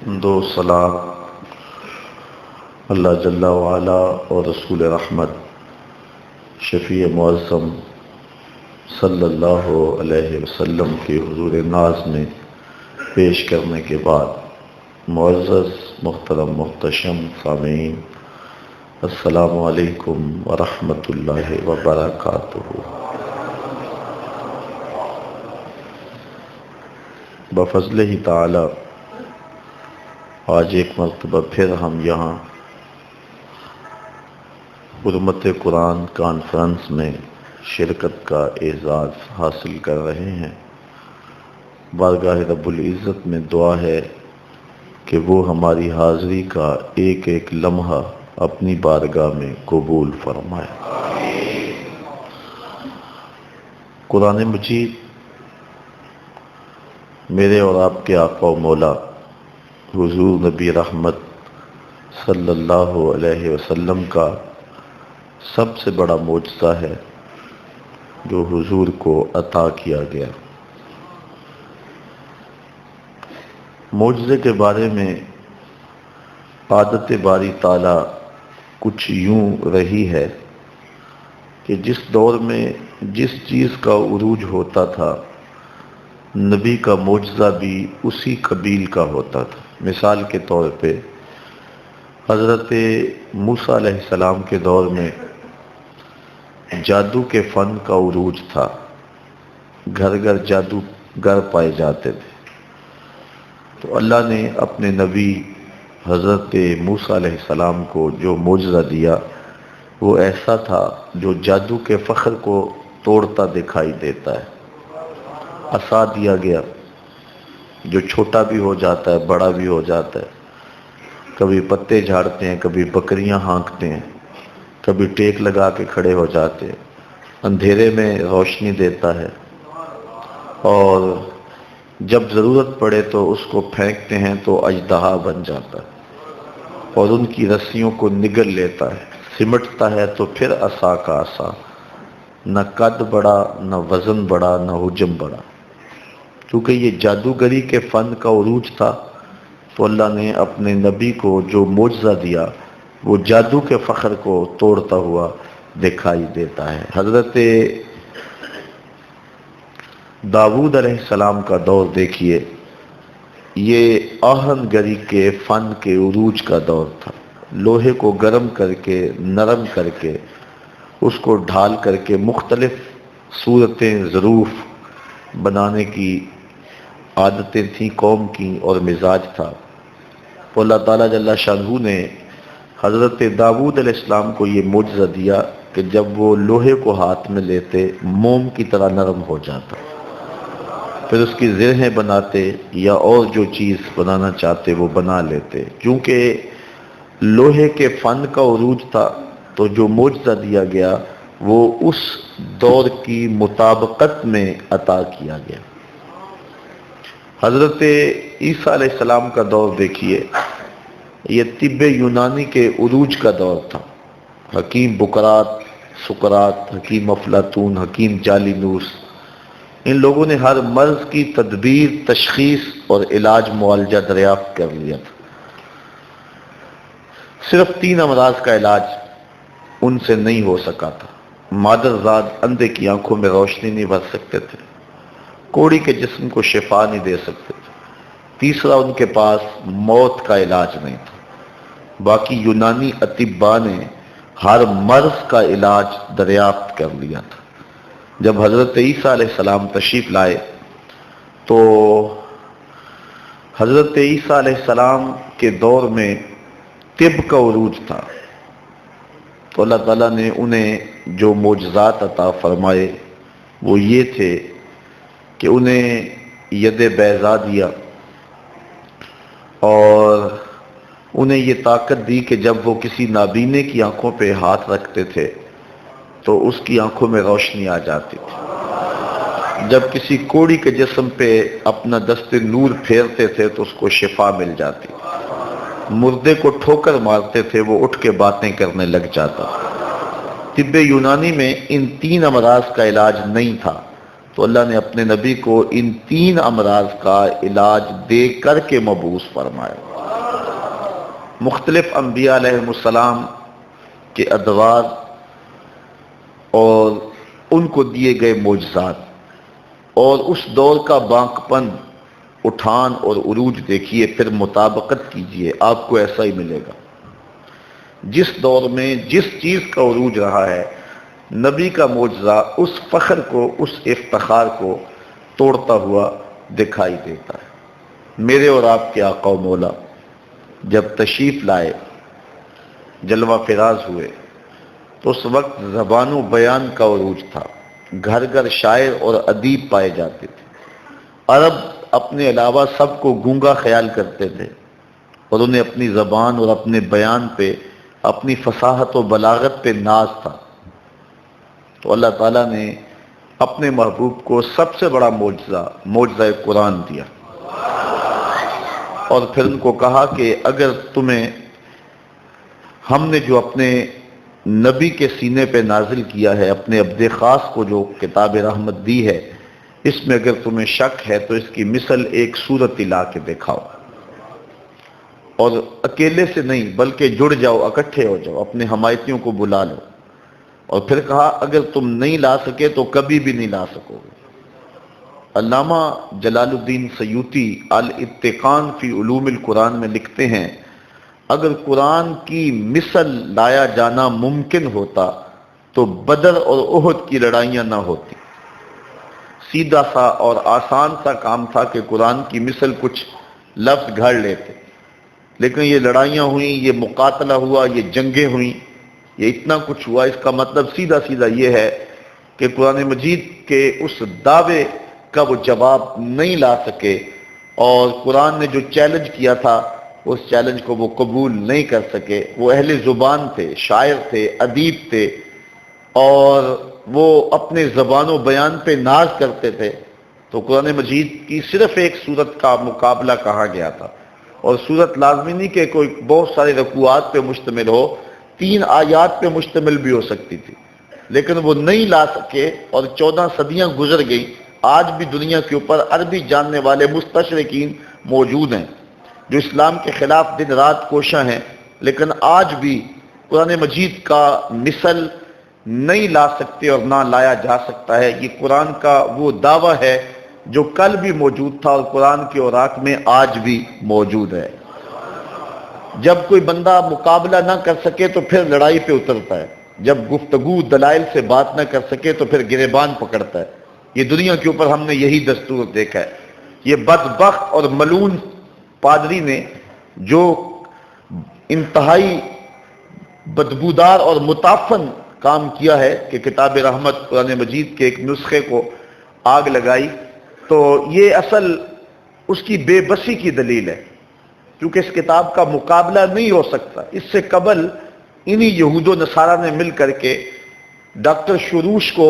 دو سلام اللہ جل وعلا اور رسول رحمت شفیع معظم صلی اللہ علیہ وسلم کے حضور ناز میں پیش کرنے کے بعد معزز محترم محتشم سامعین، السلام علیکم ورحمۃ اللہ وبرکاتہ۔ بفضل ہی تعالی آج ایک مرتبہ پھر ہم یہاں حرمت قرآن کانفرنس میں شرکت کا اعزاز حاصل کر رہے ہیں۔ بارگاہ رب العزت میں دعا ہے کہ وہ ہماری حاضری کا ایک ایک لمحہ اپنی بارگاہ میں قبول فرمائے۔ قرآن مجید میرے اور آپ کے آقا و مولا حضور نبی رحمت صلی اللہ علیہ وسلم کا سب سے بڑا معجزہ ہے جو حضور کو عطا کیا گیا۔ معجزے کے بارے میں عادت باری تعالی کچھ یوں رہی ہے کہ جس دور میں جس چیز کا عروج ہوتا تھا نبی کا معجزہ بھی اسی قبیل کا ہوتا تھا۔ مثال کے طور پہ حضرت موسیٰ علیہ السلام کے دور میں جادو کے فن کا عروج تھا، گھر گھر جادوگر پائے جاتے تھے، تو اللہ نے اپنے نبی حضرت موسیٰ علیہ السلام کو جو معجزہ دیا وہ ایسا تھا جو جادو کے فخر کو توڑتا دکھائی دیتا ہے۔ عصا دیا گیا جو چھوٹا بھی ہو جاتا ہے بڑا بھی ہو جاتا ہے، کبھی پتے جھاڑتے ہیں، کبھی بکریاں ہانکتے ہیں، کبھی ٹیک لگا کے کھڑے ہو جاتے ہیں، اندھیرے میں روشنی دیتا ہے، اور جب ضرورت پڑے تو اس کو پھینکتے ہیں تو اژدہا بن جاتا ہے اور ان کی رسیوں کو نگل لیتا ہے، سمٹتا ہے تو پھر عصا کا عصا، نہ قد بڑا نہ وزن بڑا نہ حجم بڑا۔ کیونکہ یہ جادوگری کے فن کا عروج تھا تو اللہ نے اپنے نبی کو جو معجزہ دیا وہ جادو کے فخر کو توڑتا ہوا دکھائی دیتا ہے۔ حضرت داؤد علیہ السلام کا دور دیکھیے، یہ آہن گری کے فن کے عروج کا دور تھا۔ لوہے کو گرم کر کے نرم کر کے اس کو ڈھال کر کے مختلف صورتیں ظروف بنانے کی عادتیں تھیں قوم کی اور مزاج تھا، تو اللہ تعالیٰ جل شانہ نے حضرت داؤد علیہ السلام کو یہ معجزہ دیا کہ جب وہ لوہے کو ہاتھ میں لیتے موم کی طرح نرم ہو جاتا، پھر اس کی زرہیں بناتے یا اور جو چیز بنانا چاہتے وہ بنا لیتے۔ کیونکہ لوہے کے فن کا عروج تھا تو جو معجزہ دیا گیا وہ اس دور کی مطابقت میں عطا کیا گیا۔ حضرت عیسیٰ علیہ السلام کا دور دیکھیے، یہ طب یونانی کے عروج کا دور تھا۔ حکیم بکرات، سقراط، حکیم افلاطون، حکیم جالینوس، ان لوگوں نے ہر مرض کی تدبیر، تشخیص اور علاج معالجہ دریافت کر لیا تھا۔ صرف 3 امراض کا علاج ان سے نہیں ہو سکا تھا۔ مادرزاد اندھے کی آنکھوں میں روشنی نہیں بھر سکتے تھے، کوڑی کے جسم کو شفا نہیں دے سکتے تھے، تیسرا ان کے پاس موت کا علاج نہیں تھا۔ باقی یونانی اطباء نے ہر مرض کا علاج دریافت کر لیا تھا۔ جب حضرت عیسیٰ علیہ السلام تشریف لائے تو حضرت عیسیٰ علیہ السلام کے دور میں طب کا عروج تھا، تو اللہ تعالیٰ نے انہیں جو معجزات عطا فرمائے وہ یہ تھے کہ انہیں ید بیضا دیا اور انہیں یہ طاقت دی کہ جب وہ کسی نابینے کی آنکھوں پہ ہاتھ رکھتے تھے تو اس کی آنکھوں میں روشنی آ جاتی تھی، جب کسی کوڑی کے جسم پہ اپنا دست نور پھیرتے تھے تو اس کو شفا مل جاتی، مردے کو ٹھوکر مارتے تھے وہ اٹھ کے باتیں کرنے لگ جاتا۔ طب یونانی میں ان 3 امراض کا علاج نہیں تھا، تو اللہ نے اپنے نبی کو ان 3 امراض کا علاج دے کر کے مبعوث فرمایا۔ مختلف انبیاء علیہ السلام کے ادوار اور ان کو دیے گئے معجزات اور اس دور کا بانک پن، اٹھان اور عروج دیکھیے، پھر مطابقت کیجئے، آپ کو ایسا ہی ملے گا۔ جس دور میں جس چیز کا عروج رہا ہے، نبی کا معجزہ اس فخر کو، اس افتخار کو توڑتا ہوا دکھائی دیتا ہے۔ میرے اور آپ کے آقا و مولا جب تشریف لائے، جلوہ فراز ہوئے، تو اس وقت زبان و بیان کا عروج تھا، گھر گھر شاعر اور ادیب پائے جاتے تھے۔ عرب اپنے علاوہ سب کو گونگا خیال کرتے تھے اور انہیں اپنی زبان اور اپنے بیان پہ، اپنی فصاحت و بلاغت پہ ناز تھا۔ تو اللہ تعالیٰ نے اپنے محبوب کو سب سے بڑا معجزہ قرآن دیا، اور پھر ان کو کہا کہ اگر تمہیں ہم نے جو اپنے نبی کے سینے پہ نازل کیا ہے، اپنے عبد خاص کو جو کتاب رحمت دی ہے، اس میں اگر تمہیں شک ہے تو اس کی مثل ایک سورت لا کے دکھاؤ، اور اکیلے سے نہیں بلکہ جڑ جاؤ، اکٹھے ہو جاؤ، اپنے حمایتیوں کو بلا لو۔ اور پھر کہا اگر تم نہیں لا سکے تو کبھی بھی نہیں لا سکو گے۔ علامہ جلال الدین سیوطی الاتقان فی علوم القرآن میں لکھتے ہیں، اگر قرآن کی مثل لایا جانا ممکن ہوتا تو بدر اور احد کی لڑائیاں نہ ہوتی۔ سیدھا سا اور آسان سا کام تھا کہ قرآن کی مثل کچھ لفظ گھڑ لیتے، لیکن یہ لڑائیاں ہوئیں، یہ مقاتلہ ہوا، یہ جنگیں ہوئیں، یہ اتنا کچھ ہوا۔ اس کا مطلب سیدھا سیدھا یہ ہے کہ قرآن مجید کے اس دعوے کا وہ جواب نہیں لا سکے، اور قرآن نے جو چیلنج کیا تھا اس چیلنج کو وہ قبول نہیں کر سکے۔ وہ اہل زبان تھے، شاعر تھے، ادیب تھے، اور وہ اپنے زبان و بیان پہ ناز کرتے تھے، تو قرآن مجید کی صرف ایک سورت کا مقابلہ کہا گیا تھا، اور سورت لازمی نہیں کہ کوئی بہت سارے رکوعات پہ مشتمل ہو، 3 آیات پہ مشتمل بھی ہو سکتی تھی، لیکن وہ نہیں لا سکے، اور 14 صدیاں گزر گئی۔ آج بھی دنیا کے اوپر عربی جاننے والے مستشرقین موجود ہیں جو اسلام کے خلاف دن رات کوشاں ہیں، لیکن آج بھی قرآن مجید کا مثل نہیں لا سکتے اور نہ لایا جا سکتا ہے۔ یہ قرآن کا وہ دعویٰ ہے جو کل بھی موجود تھا اور قرآن کے اوراق میں آج بھی موجود ہے۔ جب کوئی بندہ مقابلہ نہ کر سکے تو پھر لڑائی پہ اترتا ہے، جب گفتگو دلائل سے بات نہ کر سکے تو پھر گریبان پکڑتا ہے۔ یہ دنیا کے اوپر ہم نے یہی دستور دیکھا ہے۔ یہ بدبخت اور ملعون پادری نے جو انتہائی بدبودار اور متعفن کام کیا ہے کہ کتاب رحمت قرآن مجید کے ایک نسخے کو آگ لگائی، تو یہ اصل اس کی بے بسی کی دلیل ہے، کیونکہ اس کتاب کا مقابلہ نہیں ہو سکتا۔ اس سے قبل انہی یہود و نصارہ نے مل کر کے ڈاکٹر شروش کو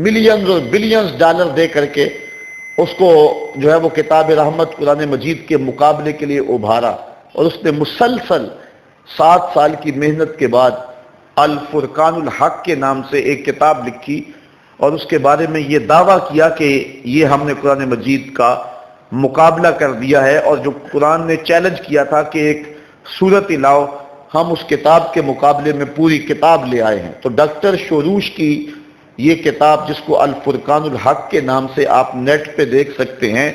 ملینز اور بلینز ڈالر دے کر کے اس کو جو ہے وہ کتاب رحمت قرآن مجید کے مقابلے کے لیے ابھارا، اور اس نے مسلسل 7 سال کی محنت کے بعد الفرقان الحق کے نام سے ایک کتاب لکھی، اور اس کے بارے میں یہ دعویٰ کیا کہ یہ ہم نے قرآن مجید کا مقابلہ کر دیا ہے، اور جو قرآن نے چیلنج کیا تھا کہ ایک سورت لاؤ، ہم اس کتاب کے مقابلے میں پوری کتاب لے آئے ہیں۔ تو ڈاکٹر شوروش کی یہ کتاب، جس کو الفرقان الحق کے نام سے آپ نیٹ پہ دیکھ سکتے ہیں،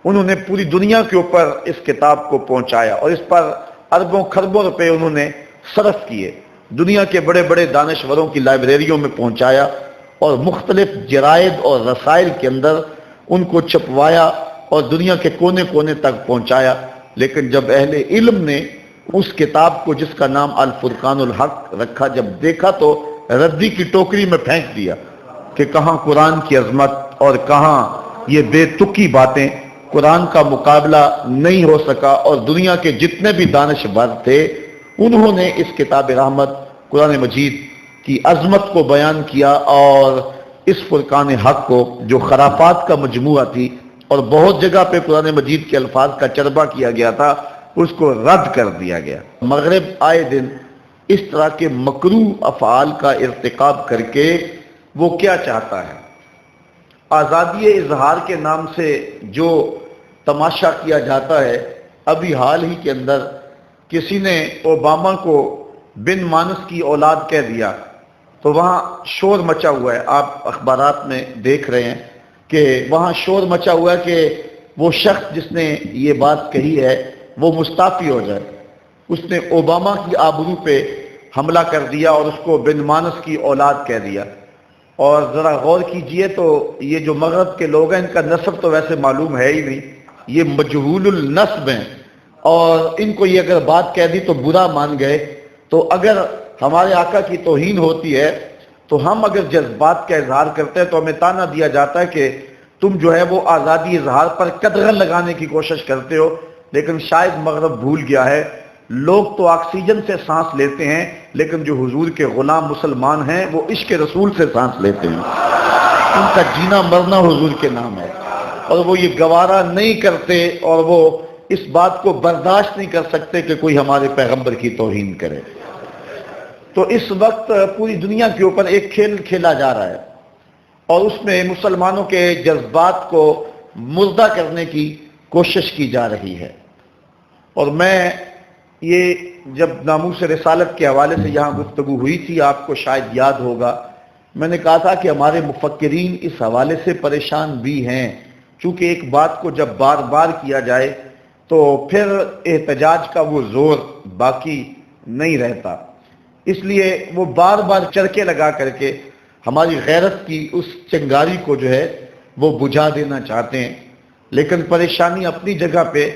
انہوں نے پوری دنیا کے اوپر اس کتاب کو پہنچایا، اور اس پر اربوں خربوں روپے انہوں نے صرف کیے، دنیا کے بڑے بڑے دانشوروں کی لائبریریوں میں پہنچایا، اور مختلف جرائد اور رسائل کے اندر ان کو چھپوایا اور دنیا کے کونے کونے تک پہنچایا۔ لیکن جب اہل علم نے اس کتاب کو، جس کا نام الفرقان الحق رکھا، جب دیکھا تو ردی کی ٹوکری میں پھینک دیا کہ کہاں قرآن کی عظمت اور کہاں یہ بے تکی باتیں۔ قرآن کا مقابلہ نہیں ہو سکا، اور دنیا کے جتنے بھی دانشور تھے انہوں نے اس کتاب رحمت قرآن مجید کی عظمت کو بیان کیا، اور اس فرقان حق کو، جو خرافات کا مجموعہ تھی اور بہت جگہ پہ قرآن مجید کے الفاظ کا چربہ کیا گیا تھا، اس کو رد کر دیا گیا۔ مغرب آئے دن اس طرح کے مکروہ افعال کا ارتکاب کر کے وہ کیا چاہتا ہے؟ آزادی اظہار کے نام سے جو تماشا کیا جاتا ہے، ابھی حال ہی کے اندر کسی نے اوباما کو بن مانس کی اولاد کہہ دیا تو وہاں شور مچا ہوا ہے. آپ اخبارات میں دیکھ رہے ہیں کہ وہاں شور مچا ہوا ہے کہ وہ شخص جس نے یہ بات کہی ہے وہ مستعفی ہو جائے. اس نے اوباما کی آبرو پہ حملہ کر دیا اور اس کو بن مانس کی اولاد کہہ دیا. اور ذرا غور کیجئے تو یہ جو مغرب کے لوگ ہیں ان کا نسب تو ویسے معلوم ہے ہی نہیں، یہ مجہول النسب ہیں، اور ان کو یہ اگر بات کہہ دی تو برا مان گئے. تو اگر ہمارے آقا کی توہین ہوتی ہے تو ہم اگر جذبات کا اظہار کرتے ہیں تو ہمیں تانا دیا جاتا ہے کہ تم جو ہے وہ آزادی اظہار پر قدغن لگانے کی کوشش کرتے ہو. لیکن شاید مغرب بھول گیا ہے، لوگ تو آکسیجن سے سانس لیتے ہیں لیکن جو حضور کے غلام مسلمان ہیں وہ عشق رسول سے سانس لیتے ہیں. ان کا جینا مرنا حضور کے نام ہے، اور وہ یہ گوارا نہیں کرتے اور وہ اس بات کو برداشت نہیں کر سکتے کہ کوئی ہمارے پیغمبر کی توہین کرے. تو اس وقت پوری دنیا کے اوپر ایک کھیل کھیلا جا رہا ہے اور اس میں مسلمانوں کے جذبات کو مردہ کرنے کی کوشش کی جا رہی ہے. اور میں یہ جب ناموس رسالت کے حوالے سے یہاں گفتگو ہوئی تھی، آپ کو شاید یاد ہوگا، میں نے کہا تھا کہ ہمارے مفکرین اس حوالے سے پریشان بھی ہیں، چونکہ ایک بات کو جب بار بار کیا جائے تو پھر احتجاج کا وہ زور باقی نہیں رہتا. اس لیے وہ بار بار چرکے لگا کر کے ہماری غیرت کی اس چنگاری کو جو ہے وہ بجھا دینا چاہتے ہیں. لیکن پریشانی اپنی جگہ پہ،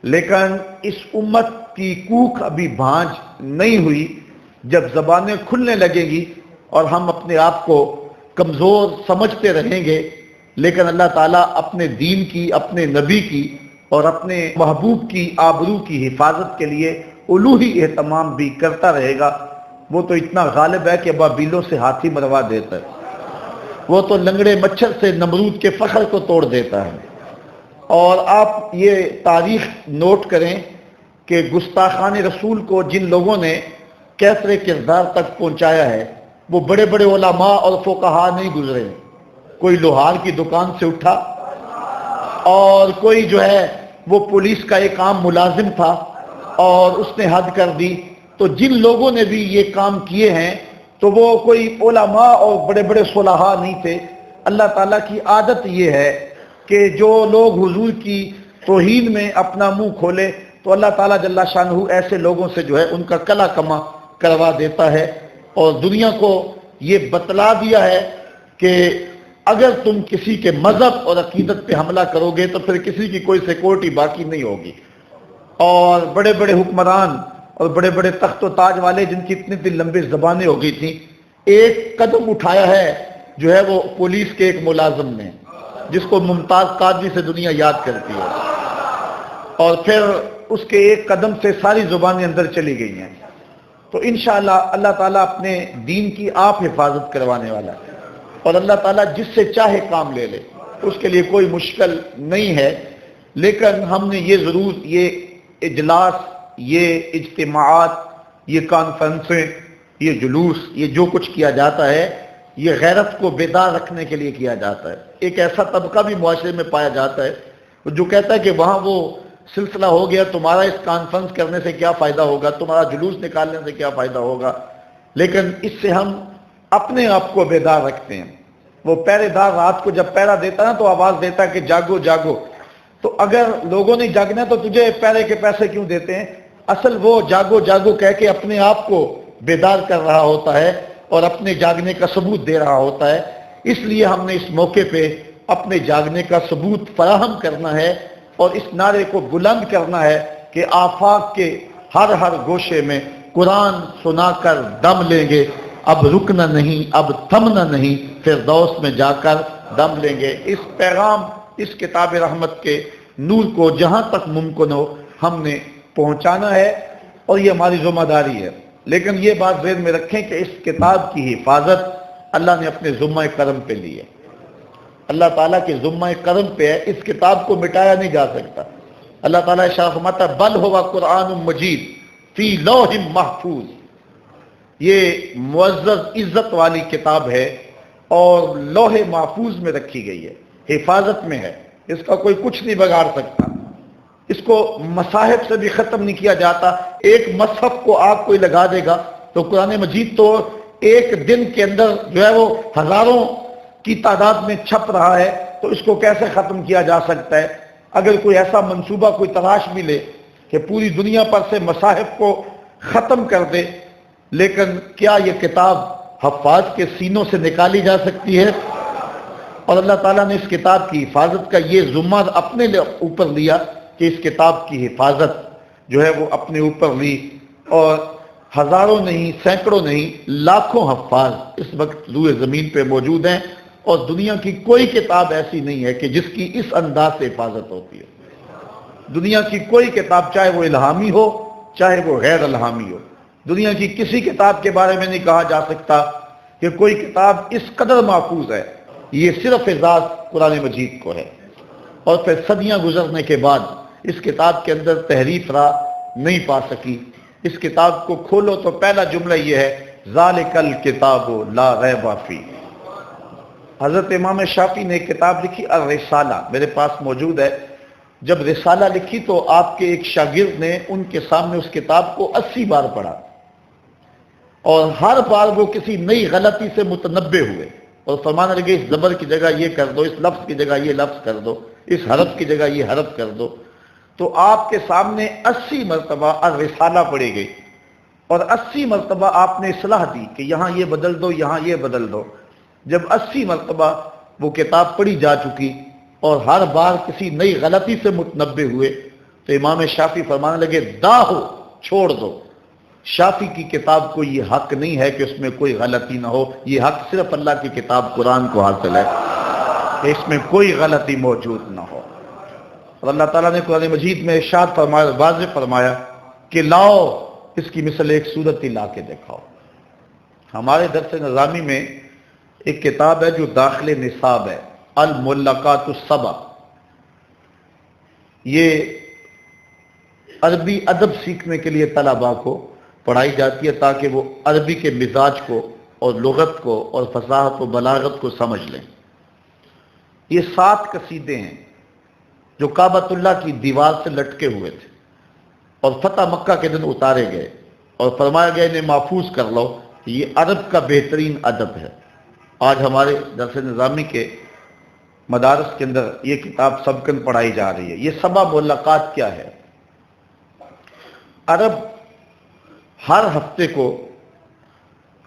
لیکن اس امت کی کوکھ ابھی بھانج نہیں ہوئی. جب زبانیں کھلنے لگیں گی اور ہم اپنے آپ کو کمزور سمجھتے رہیں گے، لیکن اللہ تعالیٰ اپنے دین کی، اپنے نبی کی اور اپنے محبوب کی آبرو کی حفاظت کے لیے الوہی اہتمام بھی کرتا رہے گا. وہ تو اتنا غالب ہے کہ بابیلوں سے ہاتھی مروا دیتا ہے، وہ تو لنگڑے مچھر سے نمرود کے فخر کو توڑ دیتا ہے. اور آپ یہ تاریخ نوٹ کریں کہ گستاخان رسول کو جن لوگوں نے کیسر کردار تک پہنچایا ہے وہ بڑے بڑے علماء اور فقہاء نہیں گزرے. کوئی لوہار کی دکان سے اٹھا اور کوئی جو ہے وہ پولیس کا ایک عام ملازم تھا اور اس نے حد کر دی. تو جن لوگوں نے بھی یہ کام کیے ہیں تو وہ کوئی علماء اور بڑے بڑے صلحاء نہیں تھے. اللہ تعالیٰ کی عادت یہ ہے کہ جو لوگ حضور کی توہین میں اپنا منہ کھولے تو اللہ تعالیٰ جل شانہ ایسے لوگوں سے جو ہے ان کا کلا کما کروا دیتا ہے. اور دنیا کو یہ بتلا دیا ہے کہ اگر تم کسی کے مذہب اور عقیدت پہ حملہ کرو گے تو پھر کسی کی کوئی سیکورٹی باقی نہیں ہوگی. اور بڑے بڑے حکمران اور بڑے بڑے تخت و تاج والے جن کی اتنی اتنی لمبی زبانیں ہو گئی تھیں، ایک قدم اٹھایا ہے جو ہے وہ پولیس کے ایک ملازم نے، جس کو ممتاز قادری سے دنیا یاد کرتی ہے، اور پھر اس کے ایک قدم سے ساری زبانیں اندر چلی گئی ہیں. تو انشاءاللہ اللہ تعالیٰ اپنے دین کی آپ حفاظت کروانے والا ہے، اور اللہ تعالیٰ جس سے چاہے کام لے لے، اس کے لیے کوئی مشکل نہیں ہے. لیکن ہم نے یہ ضرور یہ اجلاس، یہ اجتماعات، یہ کانفرنسیں، یہ جلوس، یہ جو کچھ کیا جاتا ہے یہ غیرت کو بیدار رکھنے کے لیے کیا جاتا ہے. ایک ایسا طبقہ بھی معاشرے میں پایا جاتا ہے جو کہتا ہے کہ وہاں وہ سلسلہ ہو گیا، تمہارا اس کانفرنس کرنے سے کیا فائدہ ہوگا، تمہارا جلوس نکالنے سے کیا فائدہ ہوگا. لیکن اس سے ہم اپنے آپ کو بیدار رکھتے ہیں. وہ پہرے دار رات کو جب پہرا دیتا ہے تو آواز دیتا ہے کہ جاگو جاگو. تو اگر لوگوں نے جاگنا تو تجھے پہرے کے پیسے کیوں دیتے ہیں؟ اصل وہ جاگو جاگو کہہ کے اپنے آپ کو بیدار کر رہا ہوتا ہے اور اپنے جاگنے کا ثبوت دے رہا ہوتا ہے. اس لیے ہم نے اس موقع پہ اپنے جاگنے کا ثبوت فراہم کرنا ہے اور اس نعرے کو بلند کرنا ہے کہ آفاق کے ہر ہر گوشے میں قرآن سنا کر دم لیں گے، اب رکنا نہیں، اب تھمنا نہیں، فردوس میں جا کر دم لیں گے. اس پیغام، اس کتاب رحمت کے نور کو جہاں تک ممکن ہو ہم نے پہنچانا ہے اور یہ ہماری ذمہ داری ہے. لیکن یہ بات ذہن میں رکھیں کہ اس کتاب کی حفاظت اللہ نے اپنے ذمہ کرم پہ لی ہے. اللہ تعالیٰ کے ذمہ کرم پہ ہے، اس کتاب کو مٹایا نہیں جا سکتا. اللہ تعالیٰ ارشاد فرماتا ہے بل ہوا قرآن مجید فی لوح محفوظ. یہ معزز عزت والی کتاب ہے اور لوح محفوظ میں رکھی گئی ہے، حفاظت میں ہے، اس کا کوئی کچھ نہیں بگاڑ سکتا، اس کو مصاحف سے بھی ختم نہیں کیا جاتا۔ ایک مصحف کو آگ کوئی لگا دے گا تو قرآن مجید تو ایک دن کے اندر جو ہے وہ ہزاروں کی تعداد میں چھپ رہا ہے، تو اس کو کیسے ختم کیا جا سکتا ہے؟ اگر کوئی ایسا منصوبہ کوئی تلاش بھی لے کہ پوری دنیا پر سے مصاحف کو ختم کر دے، لیکن کیا یہ کتاب حفاظ کے سینوں سے نکالی جا سکتی ہے؟ اور اللہ تعالیٰ نے اس کتاب کی حفاظت کا یہ ذمہ اپنے اوپر لیا کہ اس کتاب کی حفاظت جو ہے وہ اپنے اوپر لی، اور ہزاروں نہیں، سینکڑوں نہیں، لاکھوں حفاظ اس وقت روئے زمین پہ موجود ہیں، اور دنیا کی کوئی کتاب ایسی نہیں ہے کہ جس کی اس انداز سے حفاظت ہوتی ہے۔ دنیا کی کوئی کتاب، چاہے وہ الہامی ہو چاہے وہ غیر الہامی ہو، دنیا کی کسی کتاب کے بارے میں نہیں کہا جا سکتا کہ کوئی کتاب اس قدر محفوظ ہے۔ یہ صرف اعزاز قرآن مجید کو ہے، اور پھر صدیاں گزرنے کے بعد اس کتاب کے اندر تحریف را نہیں پا سکی۔ اس کتاب کو کھولو تو پہلا جملہ یہ ہے، ذالک الکتاب لا ریب فیہ۔ حضرت امام شافعی نے ایک کتاب لکھی الرسالہ، میرے پاس موجود ہے۔ جب رسالہ لکھی تو آپ کے ایک شاگرد نے ان کے سامنے اس کتاب کو 80 بار پڑھا، اور ہر بار وہ کسی نئی غلطی سے متنبہ ہوئے اور فرمانے لگے اس زبر کی جگہ یہ کر دو، اس لفظ کی جگہ یہ لفظ کر دو، اس حرف کی جگہ یہ حرف کر دو۔ تو آپ کے سامنے 80 مرتبہ الرسالہ پڑھی گئی، اور 80 مرتبہ آپ نے اصلاح دی کہ یہاں یہ بدل دو، یہاں یہ بدل دو۔ جب 80 مرتبہ وہ کتاب پڑھی جا چکی اور ہر بار کسی نئی غلطی سے متنبہ ہوئے، تو امام شافعی فرمانے لگے داہو، چھوڑ دو، شافعی کی کتاب کو یہ حق نہیں ہے کہ اس میں کوئی غلطی نہ ہو، یہ حق صرف اللہ کی کتاب قرآن کو حاصل ہے کہ اس میں کوئی غلطی موجود نہ ہو۔ اور اللہ تعالیٰ نے قرآن مجید میں ارشاد فرمایا، واضح فرمایا کہ لاؤ اس کی مثل ایک صورت ہی لا کے دکھاؤ۔ ہمارے درس نظامی میں ایک کتاب ہے جو داخل نصاب ہے، الملقات السبع۔ یہ عربی ادب سیکھنے کے لیے طلباء کو پڑھائی جاتی ہے تاکہ وہ عربی کے مزاج کو اور لغت کو اور فصاحت و بلاغت کو سمجھ لیں۔ یہ 7 قصیدے ہیں جو کعبۃ اللہ کی دیوار سے لٹکے ہوئے تھے، اور فتح مکہ کے دن اتارے گئے اور فرمایا گیا انہیں محفوظ کر لو، یہ عرب کا بہترین ادب ہے۔ آج ہمارے درس نظامی کے مدارس کے اندر یہ کتاب سبقاً پڑھائی جا رہی ہے۔ یہ 7 ملقات کیا ہے؟ عرب ہر ہفتے کو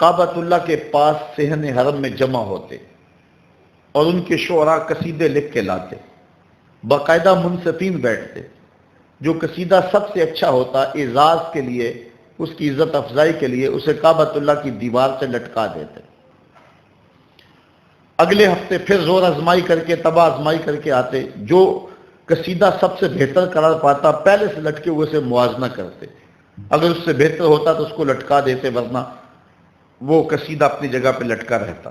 کعبۃ اللہ کے پاس صحن حرم میں جمع ہوتے اور ان کے شعراء قصیدے لکھ کے لاتے، باقاعدہ منصفین بیٹھتے، جو قصیدہ سب سے اچھا ہوتا اعزاز کے لیے، اس کی عزت افزائی کے لیے اسے کعبۃ اللہ کی دیوار سے لٹکا دیتے۔ اگلے ہفتے پھر زور آزمائی کر کے، تباہ آزمائی کر کے آتے، جو قصیدہ سب سے بہتر قرار پاتا پہلے سے لٹکے ہوئے سے موازنہ کرتے، اگر اس سے بہتر ہوتا تو اس کو لٹکا دیتے، ورنہ وہ قصیدہ اپنی جگہ پہ لٹکا رہتا۔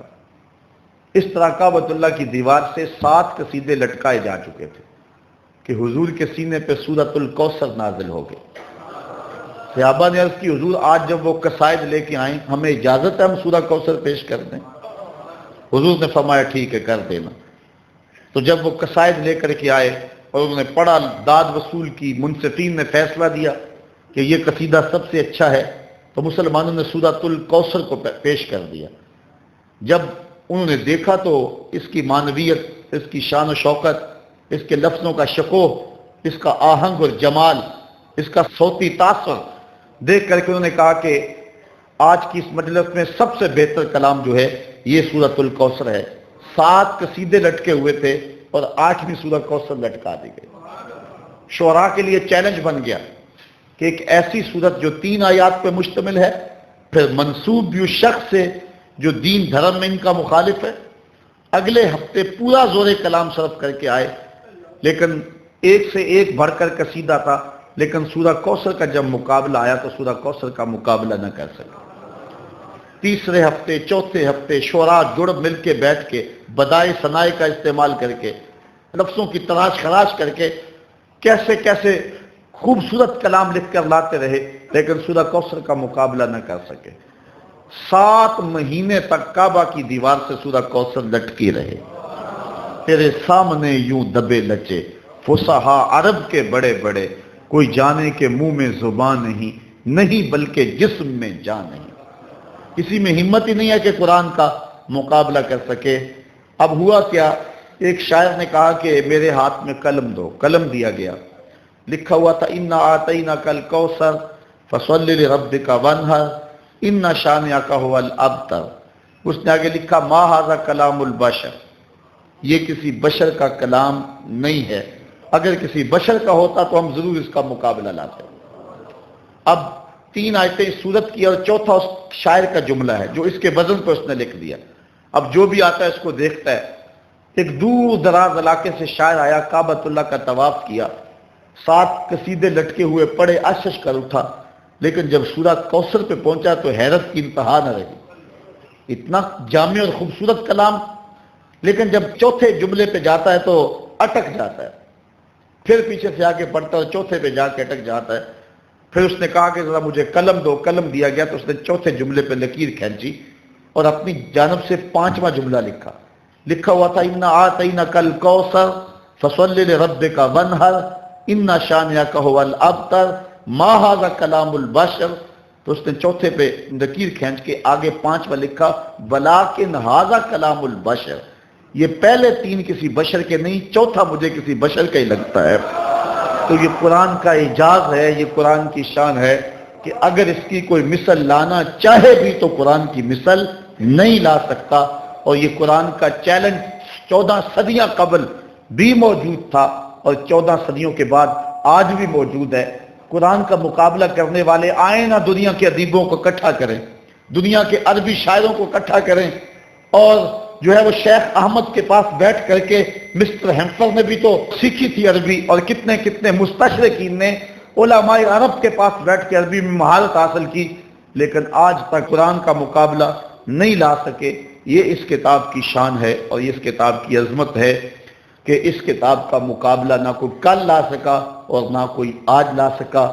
اس طرح کعبۃ اللہ کی دیوار سے 7 قصیدے لٹکائے جا چکے تھے کہ حضور کے سینے پہ سورۃ الکوثر نازل ہو گئی۔ صحابہ نے عرض کی حضور آج جب وہ قصائد لے کے آئیں ہمیں اجازت ہے ہم سورۃ کوثر پیش کر دیں؟ حضور نے فرمایا ٹھیک ہے کر دینا۔ تو جب وہ قصائد لے کر کے آئے اور انہوں نے پڑھا، داد وصول کی، منصفین نے فیصلہ دیا کہ یہ قصیدہ سب سے اچھا ہے، تو مسلمانوں نے سورۃ الکوثر کو پیش کر دیا۔ جب انہوں نے دیکھا تو اس کی معنویت، اس کی شان و شوکت، اس کے لفظوں کا شکوہ، اس کا آہنگ اور جمال، اس کا صوتی تاثر دیکھ کر کے انہوں نے کہا کہ آج کی اس مجلس میں سب سے بہتر کلام جو ہے یہ سورۃ الکوثر ہے۔ 7 قصیدے لٹکے ہوئے تھے اور 8ویں سورۃ کوثر لٹکا دی گئی۔ شعراء کے لیے چیلنج بن گیا کہ ایک ایسی سورت جو 3 آیات پہ مشتمل ہے، پھر منسوب بھی اس شخص سے جو دین دھرم میں ان کا مخالف ہے۔ اگلے ہفتے پورا زور کلام صرف کر کے آئے، لیکن ایک سے ایک بڑھ کر قصیدہ تھا، لیکن سورہ کوثر کا جب مقابلہ آیا تو سورہ کوثر کا مقابلہ نہ کر سکے۔ تیسرے ہفتے، چوتھے ہفتے شعراء جڑ مل کے بیٹھ کے بدائے ثنائے کا استعمال کر کے، لفظوں کی تلاش خراش کر کے کیسے کیسے خوبصورت کلام لکھ کر لاتے رہے، لیکن سورہ کوثر کا مقابلہ نہ کر سکے۔ 7 مہینے تک کعبہ کی دیوار سے سورہ کوثر لٹکی رہے، تیرے سامنے یوں دبے لچے، فصحا عرب کے بڑے بڑے، کوئی جانے کہ منہ میں زبان نہیں بلکہ جسم میں جان نہیں۔ کسی میں ہمت ہی نہیں ہے کہ قرآن کا مقابلہ کر سکے۔ اب ہوا کیا، ایک شاعر نے کہا کہ میرے ہاتھ میں قلم دو، قلم دیا گیا، لکھا ہوا تھا انا آتیناک الکوثر فصلی لربک وانحر ان شانئک ھو الابتر۔ اس نے آگے لکھا ما ھذا کلام البشر، یہ کسی بشر کا کلام نہیں ہے، اگر کسی بشر کا ہوتا تو ہم ضرور اس کا مقابلہ لاتے۔ اب 3 آیتیں اس سورت کی اور چوتھا اس شاعر کا جملہ ہے جو اس کے وزن پر اس نے لکھ دیا۔ اب جو بھی آتا ہے اس کو دیکھتا ہے۔ ایک دور دراز علاقے سے شاعر آیا، کعبۃ اللہ کا طواف کیا، 7 قصیدے لٹکے ہوئے پڑھے، اشش کر اٹھا، لیکن جب سورہ کوثر پہ پہنچا تو حیرت کی انتہا نہ رہی۔ اتنا جامع اور خوبصورت کلام، لیکن جب چوتھے جملے پہ جاتا ہے تو اٹک جاتا ہے، پھر پیچھے سے آگے پڑھتا ہے اور چوتھے پہ جا کے اٹک جاتا ہے۔ پھر اس نے کہا کہ ذرا مجھے قلم دو، قلم دیا گیا تو اس نے چوتھے جملے پہ لکیر کھینچی اور اپنی جانب سے 5واں جملہ لکھا۔ لکھا ہوا تھا انا آتیناک الکوثر فصلی لربک وانحر ان شانئک ھو الابتر ما ھذا کلام البشر۔ تو اس نے چوتھے پہ لکیر کھینچ کے آگے 5واں لکھا ولکن ھذا کلام البشر، یہ پہلے 3 کسی بشر کے نہیں، چوتھا مجھے کسی بشر کا ہی لگتا ہے۔ تو یہ قرآن کا اعجاز ہے، یہ قرآن کی شان ہے کہ اگر اس کی کوئی مثل لانا چاہے بھی تو قرآن کی مثل نہیں لا سکتا۔ اور یہ قرآن کا چیلنج 14 صدیاں قبل بھی موجود تھا اور 14 صدیوں کے بعد آج بھی موجود ہے۔ قرآن کا مقابلہ کرنے والے آئیں نہ دنیا کے ادیبوں کو اکٹھا کریں، دنیا کے عربی شاعروں کو اکٹھا کریں، اور جو ہے وہ شیخ احمد کے پاس بیٹھ کر کے مسٹر ہیمفر نے بھی تو سیکھی تھی عربی، اور کتنے کتنے مستشرقین نے علماء عرب کے پاس بیٹھ کے عربی میں مہارت حاصل کی، لیکن آج تک قرآن کا مقابلہ نہیں لا سکے۔ یہ اس کتاب کی شان ہے اور یہ اس کتاب کی عظمت ہے کہ اس کتاب کا مقابلہ نہ کوئی کل لا سکا اور نہ کوئی آج لا سکا۔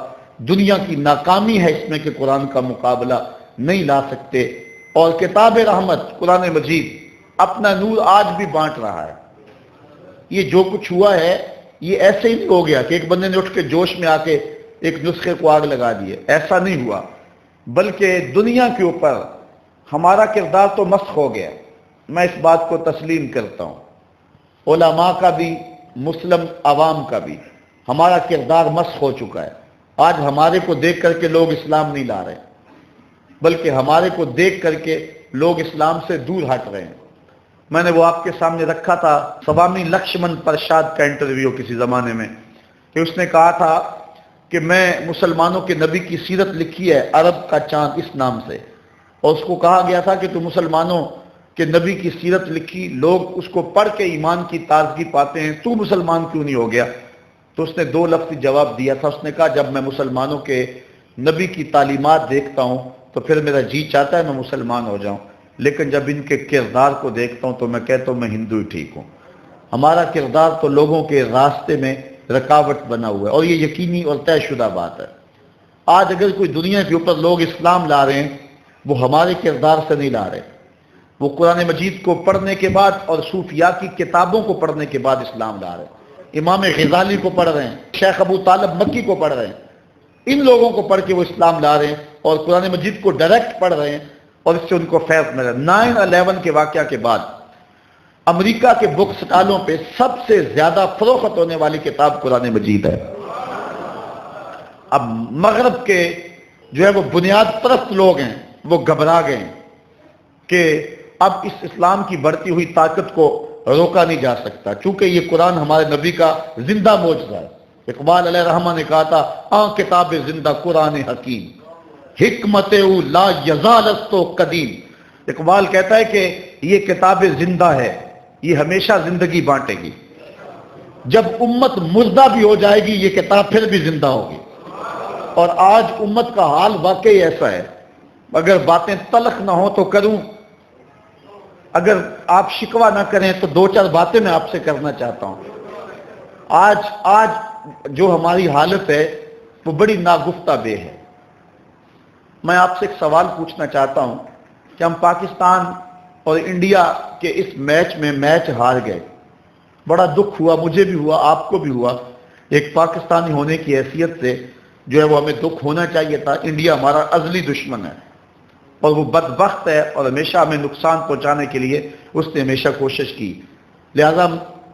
دنیا کی ناکامی ہے اس میں کہ قرآن کا مقابلہ نہیں لا سکتے۔ اور کتاب رحمت قرآن مجید اپنا نور آج بھی بانٹ رہا ہے۔ یہ جو کچھ ہوا ہے یہ ایسے ہی نہیں ہو گیا کہ ایک بندے نے اٹھ کے جوش میں آ کے ایک نسخے کو آگ لگا دیے، ایسا نہیں ہوا، بلکہ دنیا کے اوپر ہمارا کردار تو مسخ ہو گیا۔ میں اس بات کو تسلیم کرتا ہوں، علماء کا بھی مسلم عوام کا بھی، ہمارا کردار مسخ ہو چکا ہے۔ آج ہمارے کو دیکھ کر کے لوگ اسلام نہیں لا رہے، بلکہ ہمارے کو دیکھ کر کے لوگ اسلام سے دور ہٹ رہے ہیں۔ میں نے وہ آپ کے سامنے رکھا تھا سوامی لکشمن پرشاد کا انٹرویو کسی زمانے میں، کہ اس نے کہا تھا کہ میں مسلمانوں کے نبی کی سیرت لکھی ہے عرب کا چاند اس نام سے، اور اس کو کہا گیا تھا کہ تو مسلمانوں کے نبی کی سیرت لکھی، لوگ اس کو پڑھ کے ایمان کی تازگی پاتے ہیں، تو مسلمان کیوں نہیں ہو گیا؟ تو اس نے 2 لفظی جواب دیا تھا۔ اس نے کہا جب میں مسلمانوں کے نبی کی تعلیمات دیکھتا ہوں تو پھر میرا جی چاہتا ہے میں مسلمان ہو جاؤں، لیکن جب ان کے کردار کو دیکھتا ہوں تو میں کہتا ہوں میں ہندو ہی ٹھیک ہوں۔ ہمارا کردار تو لوگوں کے راستے میں رکاوٹ بنا ہوا ہے، اور یہ یقینی اور طے شدہ بات ہے۔ آج اگر کوئی دنیا کے اوپر لوگ اسلام لا رہے ہیں وہ ہمارے کردار سے نہیں لا رہے، وہ قرآن مجید کو پڑھنے کے بعد اور صوفیاء کی کتابوں کو پڑھنے کے بعد اسلام لا رہے ہیں۔ امام غزالی کو پڑھ رہے ہیں، شیخ ابو طالب مکی کو پڑھ رہے ہیں، ان لوگوں کو پڑھ کے وہ اسلام لا رہے ہیں اور قرآن مجید کو ڈائریکٹ پڑھ رہے ہیں، اور اس سے ان کو فیض مل رہا ہے۔ 9/11 کے واقعہ کے بعد امریکہ کے بک سٹالوں پہ سب سے زیادہ فروخت ہونے والی کتاب قرآن مجید ہے۔ اب مغرب کے جو ہے وہ بنیاد پرست لوگ ہیں وہ گھبرا گئے ہیں کہ اب اس اسلام کی بڑھتی ہوئی طاقت کو روکا نہیں جا سکتا، چونکہ یہ قرآن ہمارے نبی کا زندہ معجزہ ہے۔ اقبال علیہ الرحمہ نے کہا تھا کتاب زندہ قرآن حکیم حکمت او لا یزالستو قدیم۔ اقبال کہتا ہے کہ یہ کتاب زندہ ہے، یہ ہمیشہ زندگی بانٹے گی، جب امت مردہ بھی ہو جائے گی یہ کتاب پھر بھی زندہ ہوگی۔ اور آج امت کا حال واقعی ایسا ہے، اگر باتیں تلخ نہ ہوں تو کروں، اگر آپ شکوہ نہ کریں تو 2-4 باتیں میں آپ سے کرنا چاہتا ہوں۔ آج جو ہماری حالت ہے وہ بڑی ناگفتہ بے ہے۔ میں آپ سے ایک سوال پوچھنا چاہتا ہوں کہ ہم پاکستان اور انڈیا کے اس میچ ہار گئے. بڑا دکھ ہوا، مجھے بھی ہوا، آپ کو بھی ہوا. ایک پاکستانی ہونے کی حیثیت سے جو ہے وہ ہمیں دکھ ہونا چاہیے تھا. انڈیا ہمارا ازلی دشمن ہے اور وہ بدبخت ہے اور ہمیشہ ہمیں نقصان پہنچانے کے لیے اس نے ہمیشہ کوشش کی. لہذا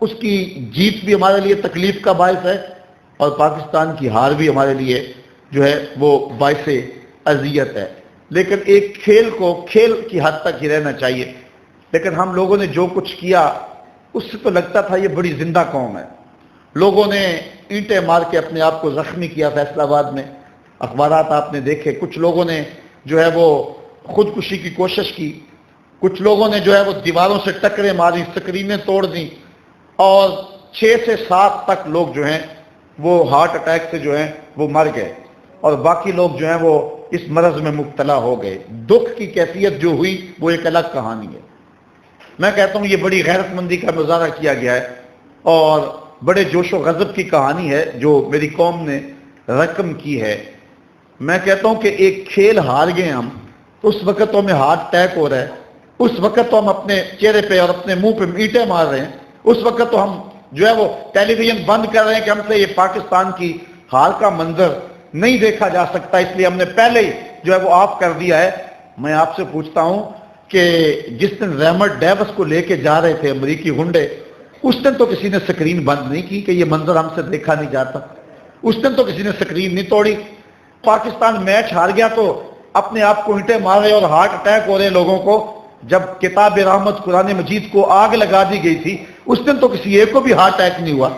اس کی جیت بھی ہمارے لیے تکلیف کا باعث ہے اور پاکستان کی ہار بھی ہمارے لیے جو ہے وہ باعث اذیت ہے. لیکن ایک کھیل کو کھیل کی حد تک ہی رہنا چاہیے. لیکن ہم لوگوں نے جو کچھ کیا اس سے تو لگتا تھا یہ بڑی زندہ قوم ہے. لوگوں نے اینٹیں مار کے اپنے آپ کو زخمی کیا. فیصل آباد میں اخبارات آپ نے دیکھے، کچھ لوگوں نے جو ہے وہ خودکشی کی کوشش کی، کچھ لوگوں نے جو ہے وہ دیواروں سے ٹکریں ماری، سکرینیں توڑ دیں، اور 6 سے 7 تک لوگ جو ہیں وہ ہارٹ اٹیک سے جو ہیں وہ مر گئے اور باقی لوگ جو ہیں وہ اس مرض میں مبتلا ہو گئے. دکھ کی کیفیت جو ہوئی وہ ایک الگ کہانی ہے. میں کہتا ہوں یہ بڑی غیرت مندی کا مظاہرہ کیا گیا ہے اور بڑے جوش و غضب کی کہانی ہے جو میری قوم نے رقم کی ہے. میں کہتا ہوں کہ ایک کھیل ہار گئے ہم، اس وقت تو ہمیں ہارٹ اٹیک ہو رہا ہے، اس وقت تو ہم اپنے چہرے پہ اور اپنے منہ پہ اینٹیں مار رہے ہیں، اس وقت تو ہم جو ہے وہ ٹیلی ویژن بند کر رہے ہیں کہ ہم سے یہ پاکستان کی ہار کا منظر نہیں دیکھا جا سکتا، اس لیے ہم نے پہلے ہی جو ہے وہ آف کر دیا ہے. میں آپ سے پوچھتا ہوں کہ جس دن ریمنڈ ڈیوس کو لے کے جا رہے تھے امریکی گنڈے، اس دن تو کسی نے سکرین بند نہیں کی کہ یہ منظر ہم سے دیکھا نہیں جاتا. اس دن تو کسی نے سکرین نہیں توڑی. پاکستان میچ ہار گیا تو اپنے آپ کو اینٹیں مار رہے اور ہارٹ اٹیک ہو رہے لوگوں کو. جب کتاب رحمت قرآن مجید کو آگ لگا دی گئی تھی اس دن تو کسی ایک کو بھی ہارٹ اٹیک نہیں ہوا.